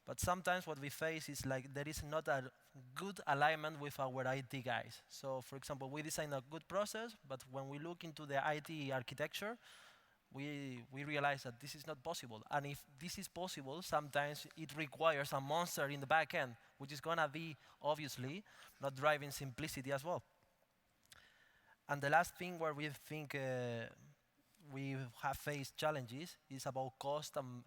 But sometimes what we face is like there is not a good alignment with our IT guys. So for example, we design a good process, but when we look into the IT architecture, we realize that this is not possible. And if this is possible, sometimes it requires a monster in the back end, which is gonna be obviously not driving simplicity as well. And the last thing where we think we have faced challenges is about cost and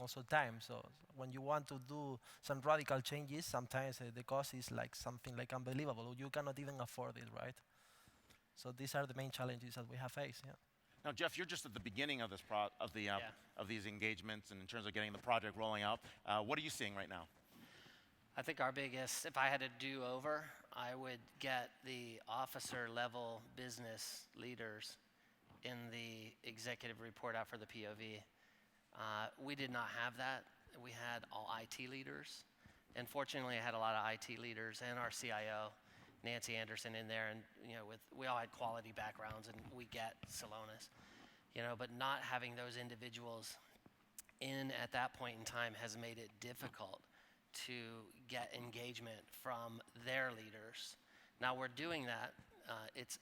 also time. So when you want to do some radical changes, sometimes the cost is like something like unbelievable. You cannot even afford it, right? So these are the main challenges that we have faced. Yeah. Now, Jeff, you're just at the beginning of this of these engagements, and in terms of getting the project rolling out, what are you seeing right now? I think our biggest, if I had to do over, I would get the officer level business leaders in the executive report out for the POV. We did not have that. We had all IT leaders. And fortunately, I had a lot of IT leaders and our CIO, Nancy Anderson, in there. And we all had quality backgrounds, and we get Celonis. but not having those individuals in at that point in time has made it difficult to get engagement from their leaders. Now we're doing that.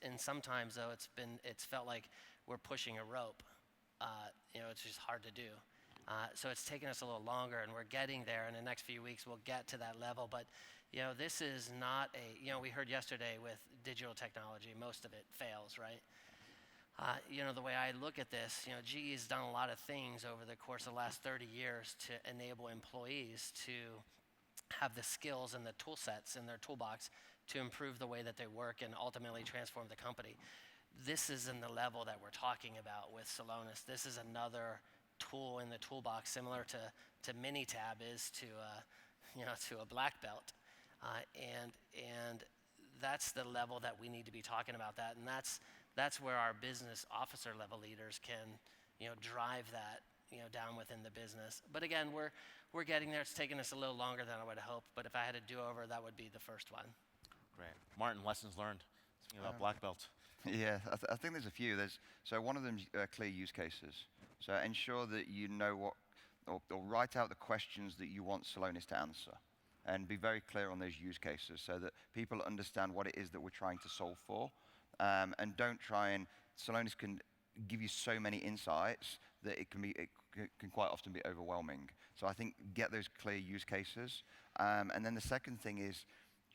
And sometimes though it's felt like we're pushing a rope. It's just hard to do. So it's taken us a little longer, and we're getting there. In the next few weeks, we'll get to that level. But this is not we heard yesterday with digital technology, most of it fails, right? The way I look at this, GE has done a lot of things over the course of the last 30 years to enable employees to have the skills and the tool sets in their toolbox to improve the way that they work and ultimately transform the company. This is in the level that we're talking about with Celonis. This is another tool in the toolbox, similar to Minitab is to a black belt, and that's the level that we need to be talking about that, and that's where our business officer level leaders can drive that down within the business. But again, we're getting there. It's taken us a little longer than I would have hoped, but if I had a do-over, that would be the first one. Great. Martin, lessons learned. Speaking about black belt. Yeah, I think there's a few. So one of them is clear use cases. So ensure that you know what, or write out the questions that you want Celonis to answer, and be very clear on those use cases so that people understand what it is that we're trying to solve for. And don't try and, Celonis can give you so many insights that it can quite often be overwhelming. So I think get those clear use cases. And then the second thing is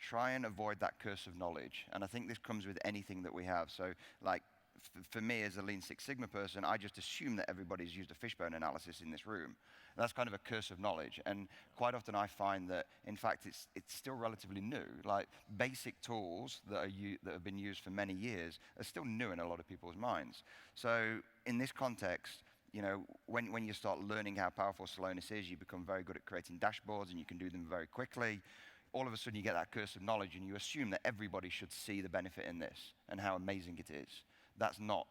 try and avoid that curse of knowledge. And I think this comes with anything that we have. So like for me as a Lean Six Sigma person, I just assume that everybody's used a fishbone analysis in this room. That's kind of a curse of knowledge. And quite often I find that, in fact, it's still relatively new. Like basic tools that have been used for many years are still new in a lot of people's minds. So in this context, when you start learning how powerful Celonis is, you become very good at creating dashboards and you can do them very quickly. All of a sudden you get that curse of knowledge and you assume that everybody should see the benefit in this and how amazing it is. That's not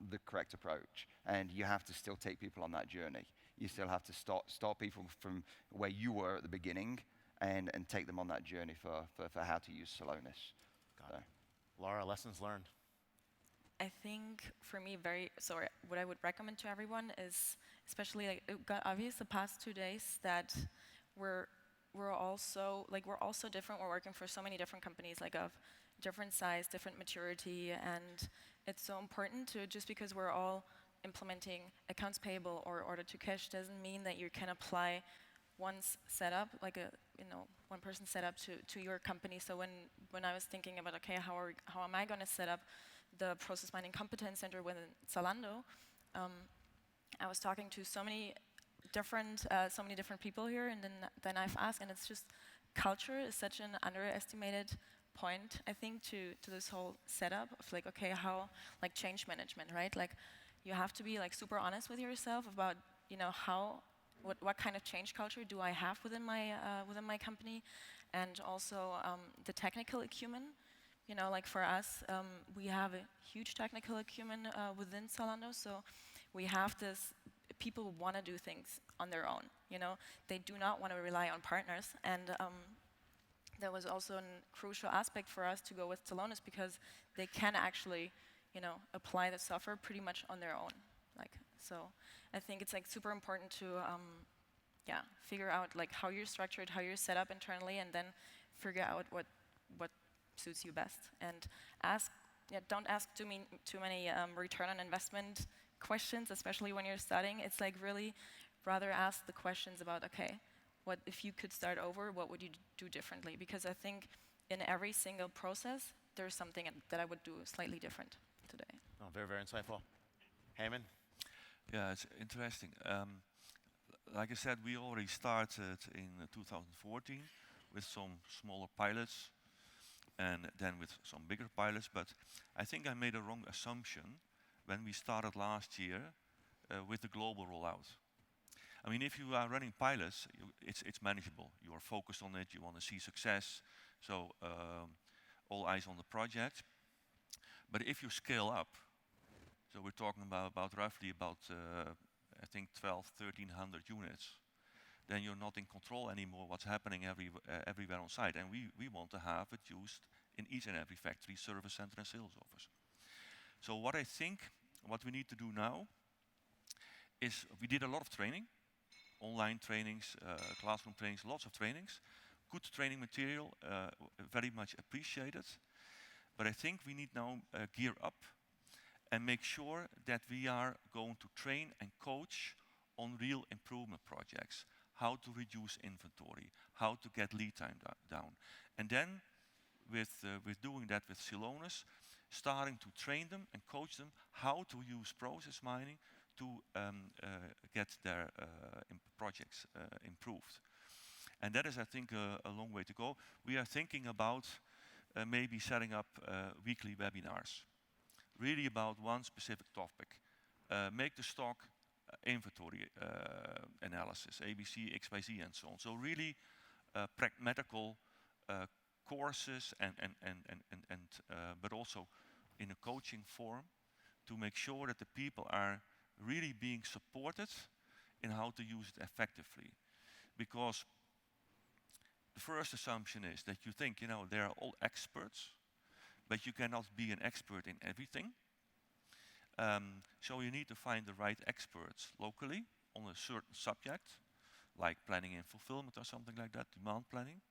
the correct approach, and you have to still take people on that journey. You still have to start people from where you were at the beginning and take them on that journey for how to use Celonis. Got it. Laura, lessons learned. I think for me, what I would recommend to everyone is, especially it got obvious the past 2 days that we're all so different. We're working for so many different companies, of different size, different maturity, and it's so important to, just because we're all implementing accounts payable or order to cash doesn't mean that you can apply one setup, one person setup to your company. So when I was thinking about, okay, how am I going to set up the process mining competence center within Zalando, I was talking to so many different people here, and then I've asked, and it's just culture is such an underestimated point, I think, to this whole setup of okay, how change management, right? You have to be super honest with yourself about what kind of change culture do I have within my company, and also the technical acumen. For us, we have a huge technical acumen within Zalando, so we have this. People want to do things on their own. They do not want to rely on partners, and that was also a crucial aspect for us to go with Celonis, because they can actually, apply the software pretty much on their own. So I think it's super important to, figure out how you're structured, how you're set up internally, and then figure out what suits you best. And don't ask too many return on investment questions, especially when you're starting. It's really rather ask the questions about, okay, what if you could start over, what would you do differently? Because I think in every single process, there's something that I would do slightly different today. Oh, very, very insightful. Heyman? Yeah, it's interesting. Like I said, we already started in 2014 with some smaller pilots and then with some bigger pilots, but I think I made a wrong assumption when we started last year with the global rollout. I mean, if you are running pilots, it's manageable. You are focused on it, you want to see success, so all eyes on the project. But if you scale up, so we're talking about roughly I think 1,300 units, then you're not in control anymore what's happening everywhere on site. And we want to have it used in each and every factory, service center and sales office. So what I think, what we need to do now is we did a lot of training, online trainings, classroom trainings, lots of trainings, good training material, very much appreciated. But I think we need now gear up and make sure that we are going to train and coach on real improvement projects, how to reduce inventory, how to get lead time down. And then with doing that with Celonis, starting to train them and coach them how to use process mining to get their projects improved. And that is, I think, a long way to go. We are thinking about maybe setting up weekly webinars, really about one specific topic. Make the stock inventory analysis, ABC, XYZ, and so on. So really pragmatical courses but also in a coaching form to make sure that the people are really being supported in how to use it effectively. Because the first assumption is that you think, they are all experts, but you cannot be an expert in everything. So you need to find the right experts locally on a certain subject, like planning and fulfillment or something like that, demand planning.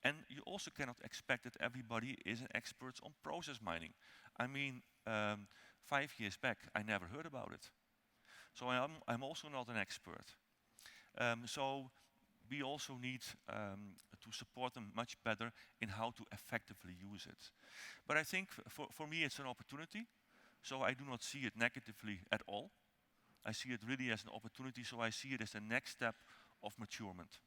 And you also cannot expect that everybody is an expert on process mining. I mean, 5 years back, I never heard about it. So I'm also not an expert. So we also need to support them much better in how to effectively use it. But I think for me it's an opportunity, so I do not see it negatively at all. I see it really as an opportunity, so I see it as the next step of maturement.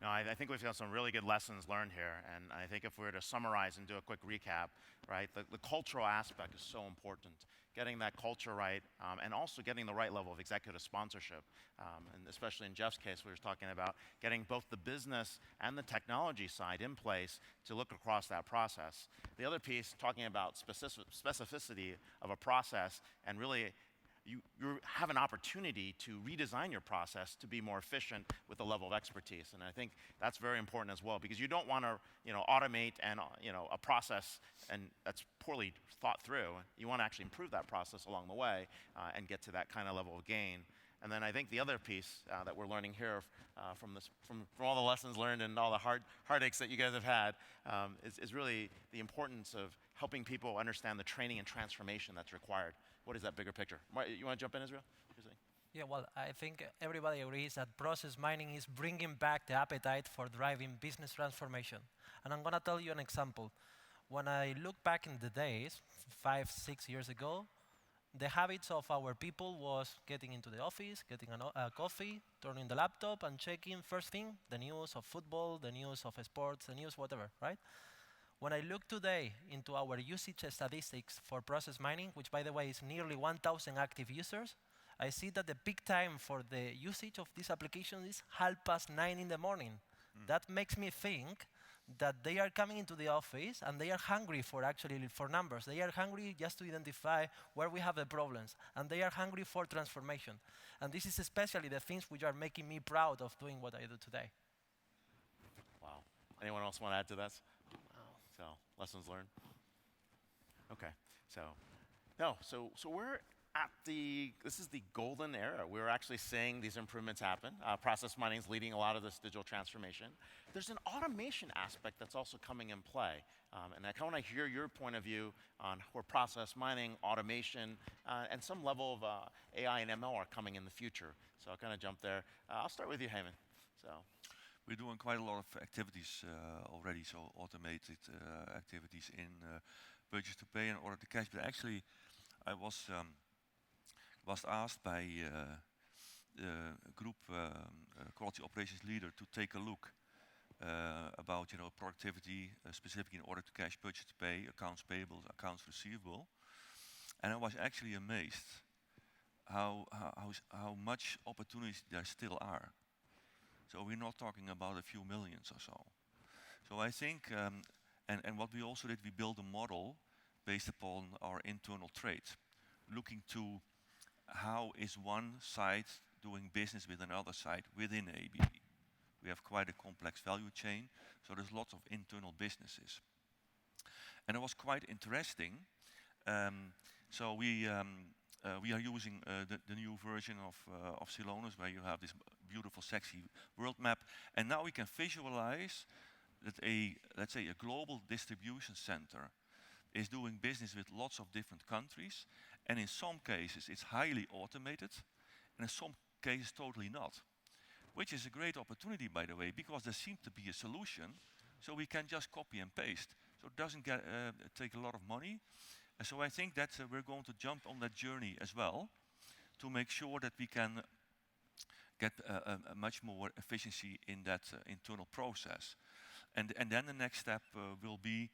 No, I think we've got some really good lessons learned here, and I think if we were to summarize and do a quick recap, right, the cultural aspect is so important. Getting that culture right, and also getting the right level of executive sponsorship, and especially in Jeff's case, we were talking about getting both the business and the technology side in place to look across that process. The other piece, talking about specificity of a process, and really you have an opportunity to redesign your process to be more efficient with the level of expertise. And I think that's very important as well, because you don't want to automate and a process and that's poorly thought through. You want to actually improve that process along the way and get to that kind of level of gain. And then I think the other piece that we're learning here from all the lessons learned and all the heartaches that you guys have had is really the importance of helping people understand the training and transformation that's required. What is that bigger picture? You want to jump in, Israel? Yeah, well, I think everybody agrees that process mining is bringing back the appetite for driving business transformation. And I'm going to tell you an example. When I look back in the days, 5, 6 years ago, the habits of our people was getting into the office, getting a coffee, turning the laptop, and checking first thing the news of football, the news of sports, the news whatever, right? When I look today into our usage statistics for process mining, which by the way is nearly 1,000 active users, I see that the peak time for the usage of this application is 9:30 in the morning. That makes me think that they are coming into the office and they are hungry for numbers. They are hungry just to identify where we have the problems, and they are hungry for transformation. And this is especially the things which are making me proud of doing what I do today. Wow. Anyone else want to add to that? So lessons learned. Okay. So we're at this is the golden era. We're actually seeing these improvements happen. Process mining is leading a lot of this digital transformation. There's an automation aspect that's also coming in play. And I kind of want to hear your point of view on where process mining, automation, and some level of AI and ML are coming in the future. So I'll kind of jump there. I'll start with you, Heyman. So. We're doing quite a lot of activities already, so automated activities in purchase to pay and order to cash. But actually, I was asked by a group quality operations leader to take a look about productivity, specifically in order to cash, purchase to pay, accounts payable, accounts receivable, and I was actually amazed how much opportunities there still are. So we're not talking about a few millions or so. So I think, and what we also did, we built a model based upon our internal traits, looking to how is one side doing business with another side within ABB. We have quite a complex value chain, so there's lots of internal businesses. And it was quite interesting. So we we are using the new version of Celonis, where you have this beautiful, sexy world map, and now we can visualize that let's say a global distribution center is doing business with lots of different countries, and in some cases it's highly automated, and in some cases totally not. Which is a great opportunity, by the way, because there seems to be a solution, so we can just copy and paste. So it doesn't take a lot of money. And so I think that we're going to jump on that journey as well to make sure that we can get a much more efficiency in that internal process. And then the next step will be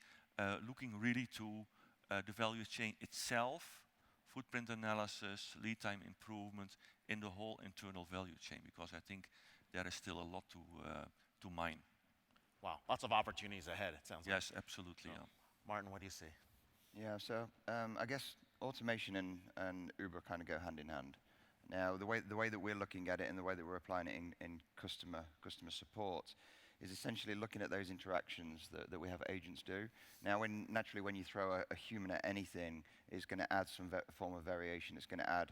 looking really to the value chain itself, footprint analysis, lead time improvement in the whole internal value chain, because I think there is still a lot to mine. Wow, lots of opportunities ahead, it sounds like. Yes, absolutely. So, Yeah. Martin, what do you see? Yeah, so I guess automation and Uber kind of go hand in hand. Now, the way that we're looking at it and the way that we're applying it in customer support is essentially looking at those interactions that we have agents do. Now, naturally, when you throw a human at anything, it's going to add some form of variation. It's going to add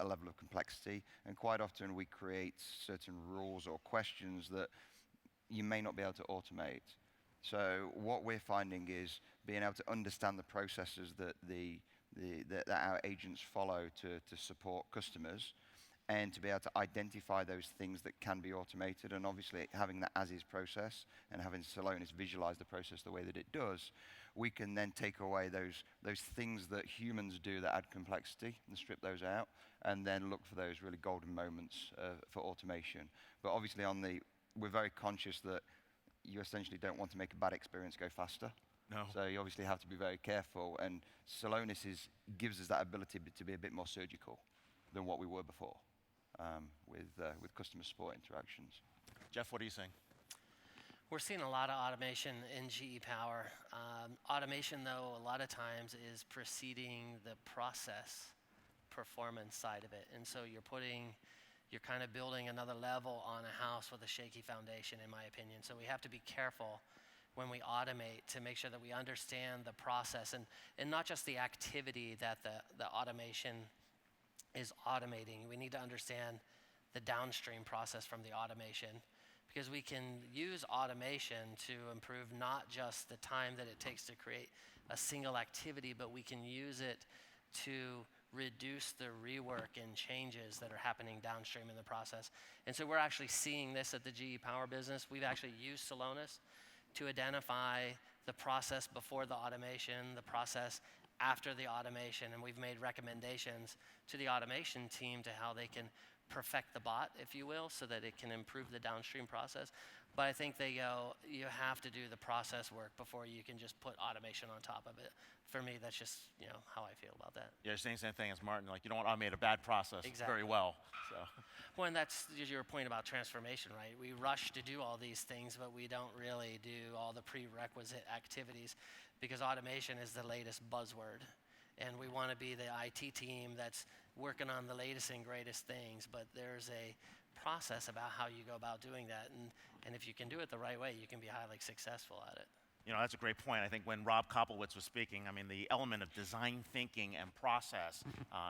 a level of complexity. And quite often, we create certain rules or questions that you may not be able to automate. So what we're finding is being able to understand the processes that our agents follow to support customers, and to be able to identify those things that can be automated, and obviously having that as-is process and having Celonis visualize the process the way that it does, we can then take away those things that humans do that add complexity and strip those out, and then look for those really golden moments for automation. But obviously we're very conscious that you essentially don't want to make a bad experience go faster. No. So you obviously have to be very careful, and Celonis gives us that ability to be a bit more surgical than what we were before with customer support interactions. Jeff, what are you saying? We're seeing a lot of automation in GE Power. Automation, though, a lot of times is preceding the process performance side of it. And so you're kind of building another level on a house with a shaky foundation, in my opinion. So we have to be careful when we automate to make sure that we understand the process and not just the activity that the automation is automating. We need to understand the downstream process from the automation, because we can use automation to improve not just the time that it takes to create a single activity, but we can use it to reduce the rework and changes that are happening downstream in the process. And so we're actually seeing this at the GE Power business. We've actually used Celonis to identify the process before the automation, the process after the automation, and we've made recommendations to the automation team to how they can perfect the bot, if you will, so that it can improve the downstream process. But I think they go, you have to do the process work before you can just put automation on top of it. For me, that's just how I feel about that. Yeah, you're saying the same thing as Martin. Like, you don't want to automate a bad process very well. So. Well, and that's your point about transformation, right? We rush to do all these things, but we don't really do all the prerequisite activities, because automation is the latest buzzword. And we want to be the IT team that's working on the latest and greatest things, but there's a process about how you go about doing that. And if you can do it the right way, you can be highly successful at it. That's a great point. I think when Rob Koplowitz was speaking, I mean, the element of design thinking and process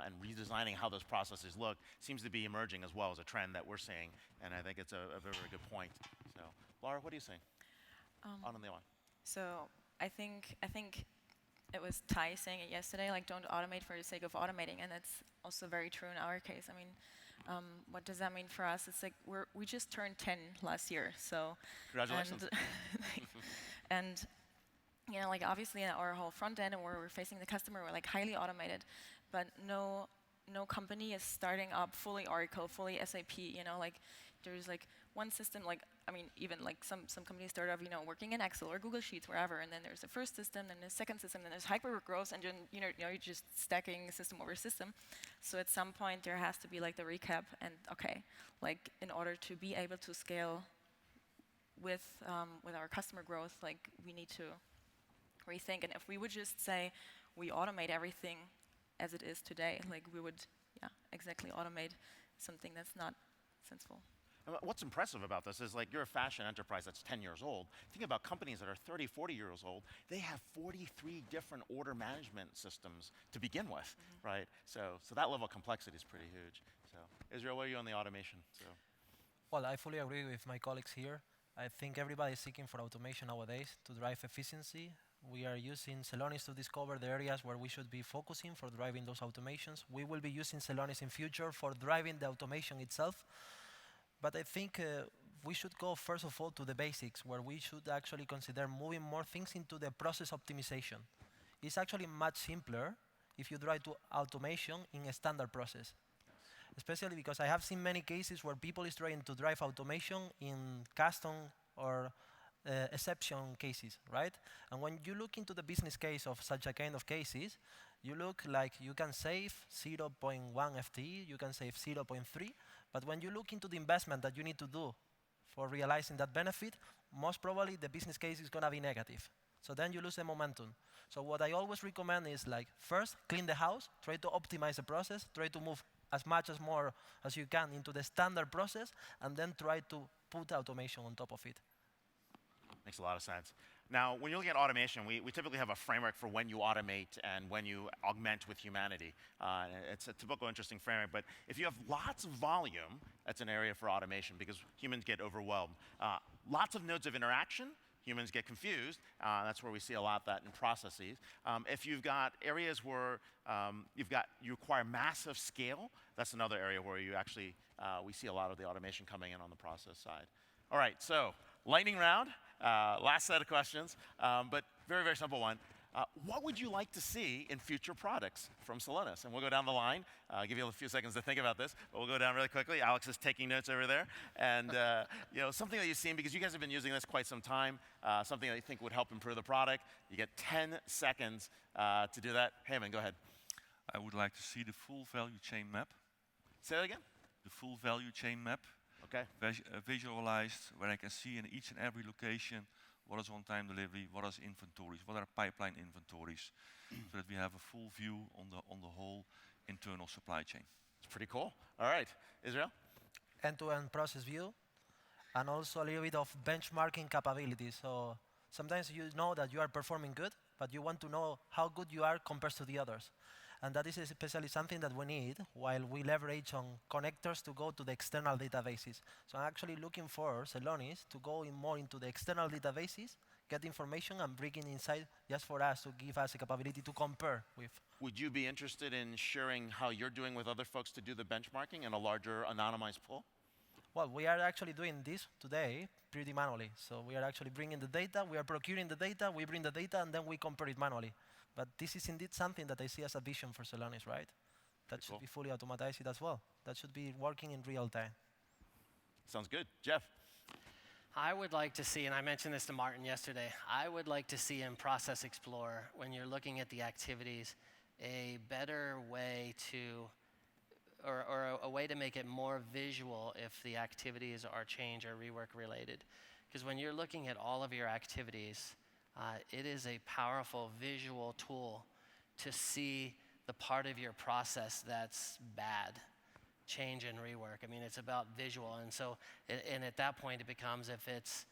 and redesigning how those processes look seems to be emerging as well as a trend that we're seeing. And I think it's a very, very good point. So, Laura, what are you saying? On the line. So I think it was Ty saying it yesterday, like, don't automate for the sake of automating, and that's also very true in our case. I mean, what does that mean for us? It's like we just turned 10 last year, so. Congratulations. And like, obviously our whole front end and where we're facing the customer, we're like highly automated, but no company is starting up fully Oracle, fully SAP. Like, there's like one system, like, I mean, even like some companies start off, working in Excel or Google Sheets, wherever, and then there's the first system, then the second system, then there's hypergrowth, and then you're just stacking system over system. So at some point there has to be like the recap, and okay, like, in order to be able to scale with our customer growth, like, we need to rethink. And if we would just say we automate everything as it is today, like, we would exactly automate something that's not sensible. And what's impressive about this is like you're a fashion enterprise that's 10 years old. Think about companies that are 30, 40 years old. They have 43 different order management systems to begin with, right? So that level of complexity is pretty huge. So Israel, where are you on the automation? So. Well, I fully agree with my colleagues here. I think everybody is seeking for automation nowadays to drive efficiency. We are using Celonis to discover the areas where we should be focusing for driving those automations. We will be using Celonis in future for driving the automation itself. But I think we should go first of all to the basics, where we should actually consider moving more things into the process optimization. It's actually much simpler if you drive to automation in a standard process. Especially because I have seen many cases where people is trying to drive automation in custom or exception cases, right? And when you look into the business case of such a kind of cases, you look like you can save 0.1 FTE, you can save 0.3, but when you look into the investment that you need to do for realizing that benefit, most probably the business case is going to be negative. So then you lose the momentum. So what I always recommend is like, first, clean the house, try to optimize the process, try to move as much as more as you can into the standard process, and then try to put automation on top of it. Makes a lot of sense. Now, when you're looking at automation, we typically have a framework for when you automate and when you augment with humanity. It's a typical interesting framework, but if you have lots of volume, that's an area for automation because humans get overwhelmed. Lots of nodes of interaction, humans get confused. That's where we see a lot of that in processes. If you've got areas where you require massive scale, that's another area where you actually, we see a lot of the automation coming in on the process side. All right, so lightning round, last set of questions, but very, very simple one. What would you like to see in future products from Celonis? And we'll go down the line. I'll give you a few seconds to think about this, but we'll go down really quickly. Alex is taking notes over there. And something that you've seen, because you guys have been using this quite some time, something that you think would help improve the product. You get 10 seconds to do that. Heyman, go ahead. I would like to see the full value chain map. Say that again? The full value chain map. Okay. Visualized, where I can see in each and every location what is on-time delivery, what is inventories, what are pipeline inventories, so that we have a full view on the whole internal supply chain. It's pretty cool. All right, Israel? End-to-end process view, and also a little bit of benchmarking capabilities. So sometimes you know that you are performing good, but you want to know how good you are compared to the others. And that is especially something that we need while we leverage on connectors to go to the external databases. So I'm actually looking for Celonis to go more into the external databases, get information, and bring in inside just for us to give us a capability to compare with. Would you be interested in sharing how you're doing with other folks to do the benchmarking in a larger anonymized pool? Well, we are actually doing this today pretty manually. So we are actually bringing the data, we are procuring the data, we bring the data, and then we compare it manually. But this is indeed something that I see as a vision for Celonis, right? That should be fully automatized as well. That should be working in real time. Sounds good. Jeff? I would like to see, and I mentioned this to Martin yesterday, I would like to see in Process Explorer, when you're looking at the activities, a better way to, or a way to make it more visual if the activities are change or rework related. Because when you're looking at all of your activities, it is a powerful visual tool to see the part of your process that's bad, change and rework. I mean, it's about visual, and so, and at that point, it becomes if it's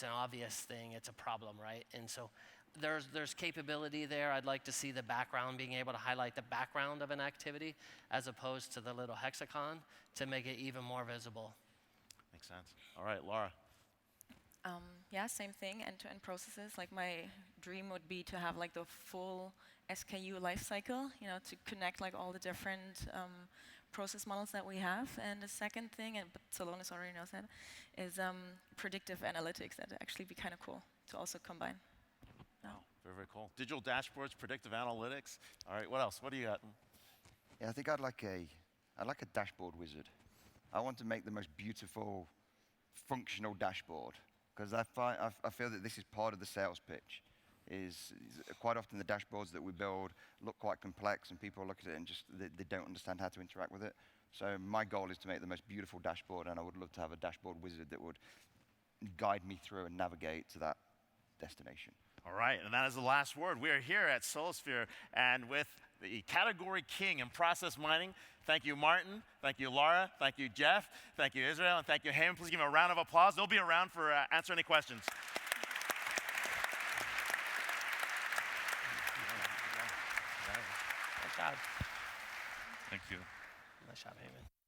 an obvious thing, it's a problem, right? And so, there's capability there. I'd like to see the background, being able to highlight the background of an activity as opposed to the little hexagon to make it even more visible. Makes sense. All right, Laura. Yeah, same thing, end-to-end processes. Like my dream would be to have like the full SKU lifecycle, to connect like all the different process models that we have. And the second thing, but Celonis already knows that, is predictive analytics. That'd actually be kind of cool to also combine. Oh, very, very cool. Digital dashboards, predictive analytics. All right, what else? What do you got? Yeah, I think I'd like a dashboard wizard. I want to make the most beautiful, functional dashboard. Because I feel that this is part of the sales pitch. Is quite often the dashboards that we build look quite complex, and people look at it and just they don't understand how to interact with it. So my goal is to make the most beautiful dashboard, and I would love to have a dashboard wizard that would guide me through and navigate to that destination. All right, and that is the last word. We are here at Celosphere, and with the category king in process mining. Thank you, Martin. Thank you, Laura. Thank you, Jeff. Thank you, Israel. And thank you, Haman. Please give them a round of applause. They'll be around for answer any questions. Nice job. Thank you. Nice job, Haman.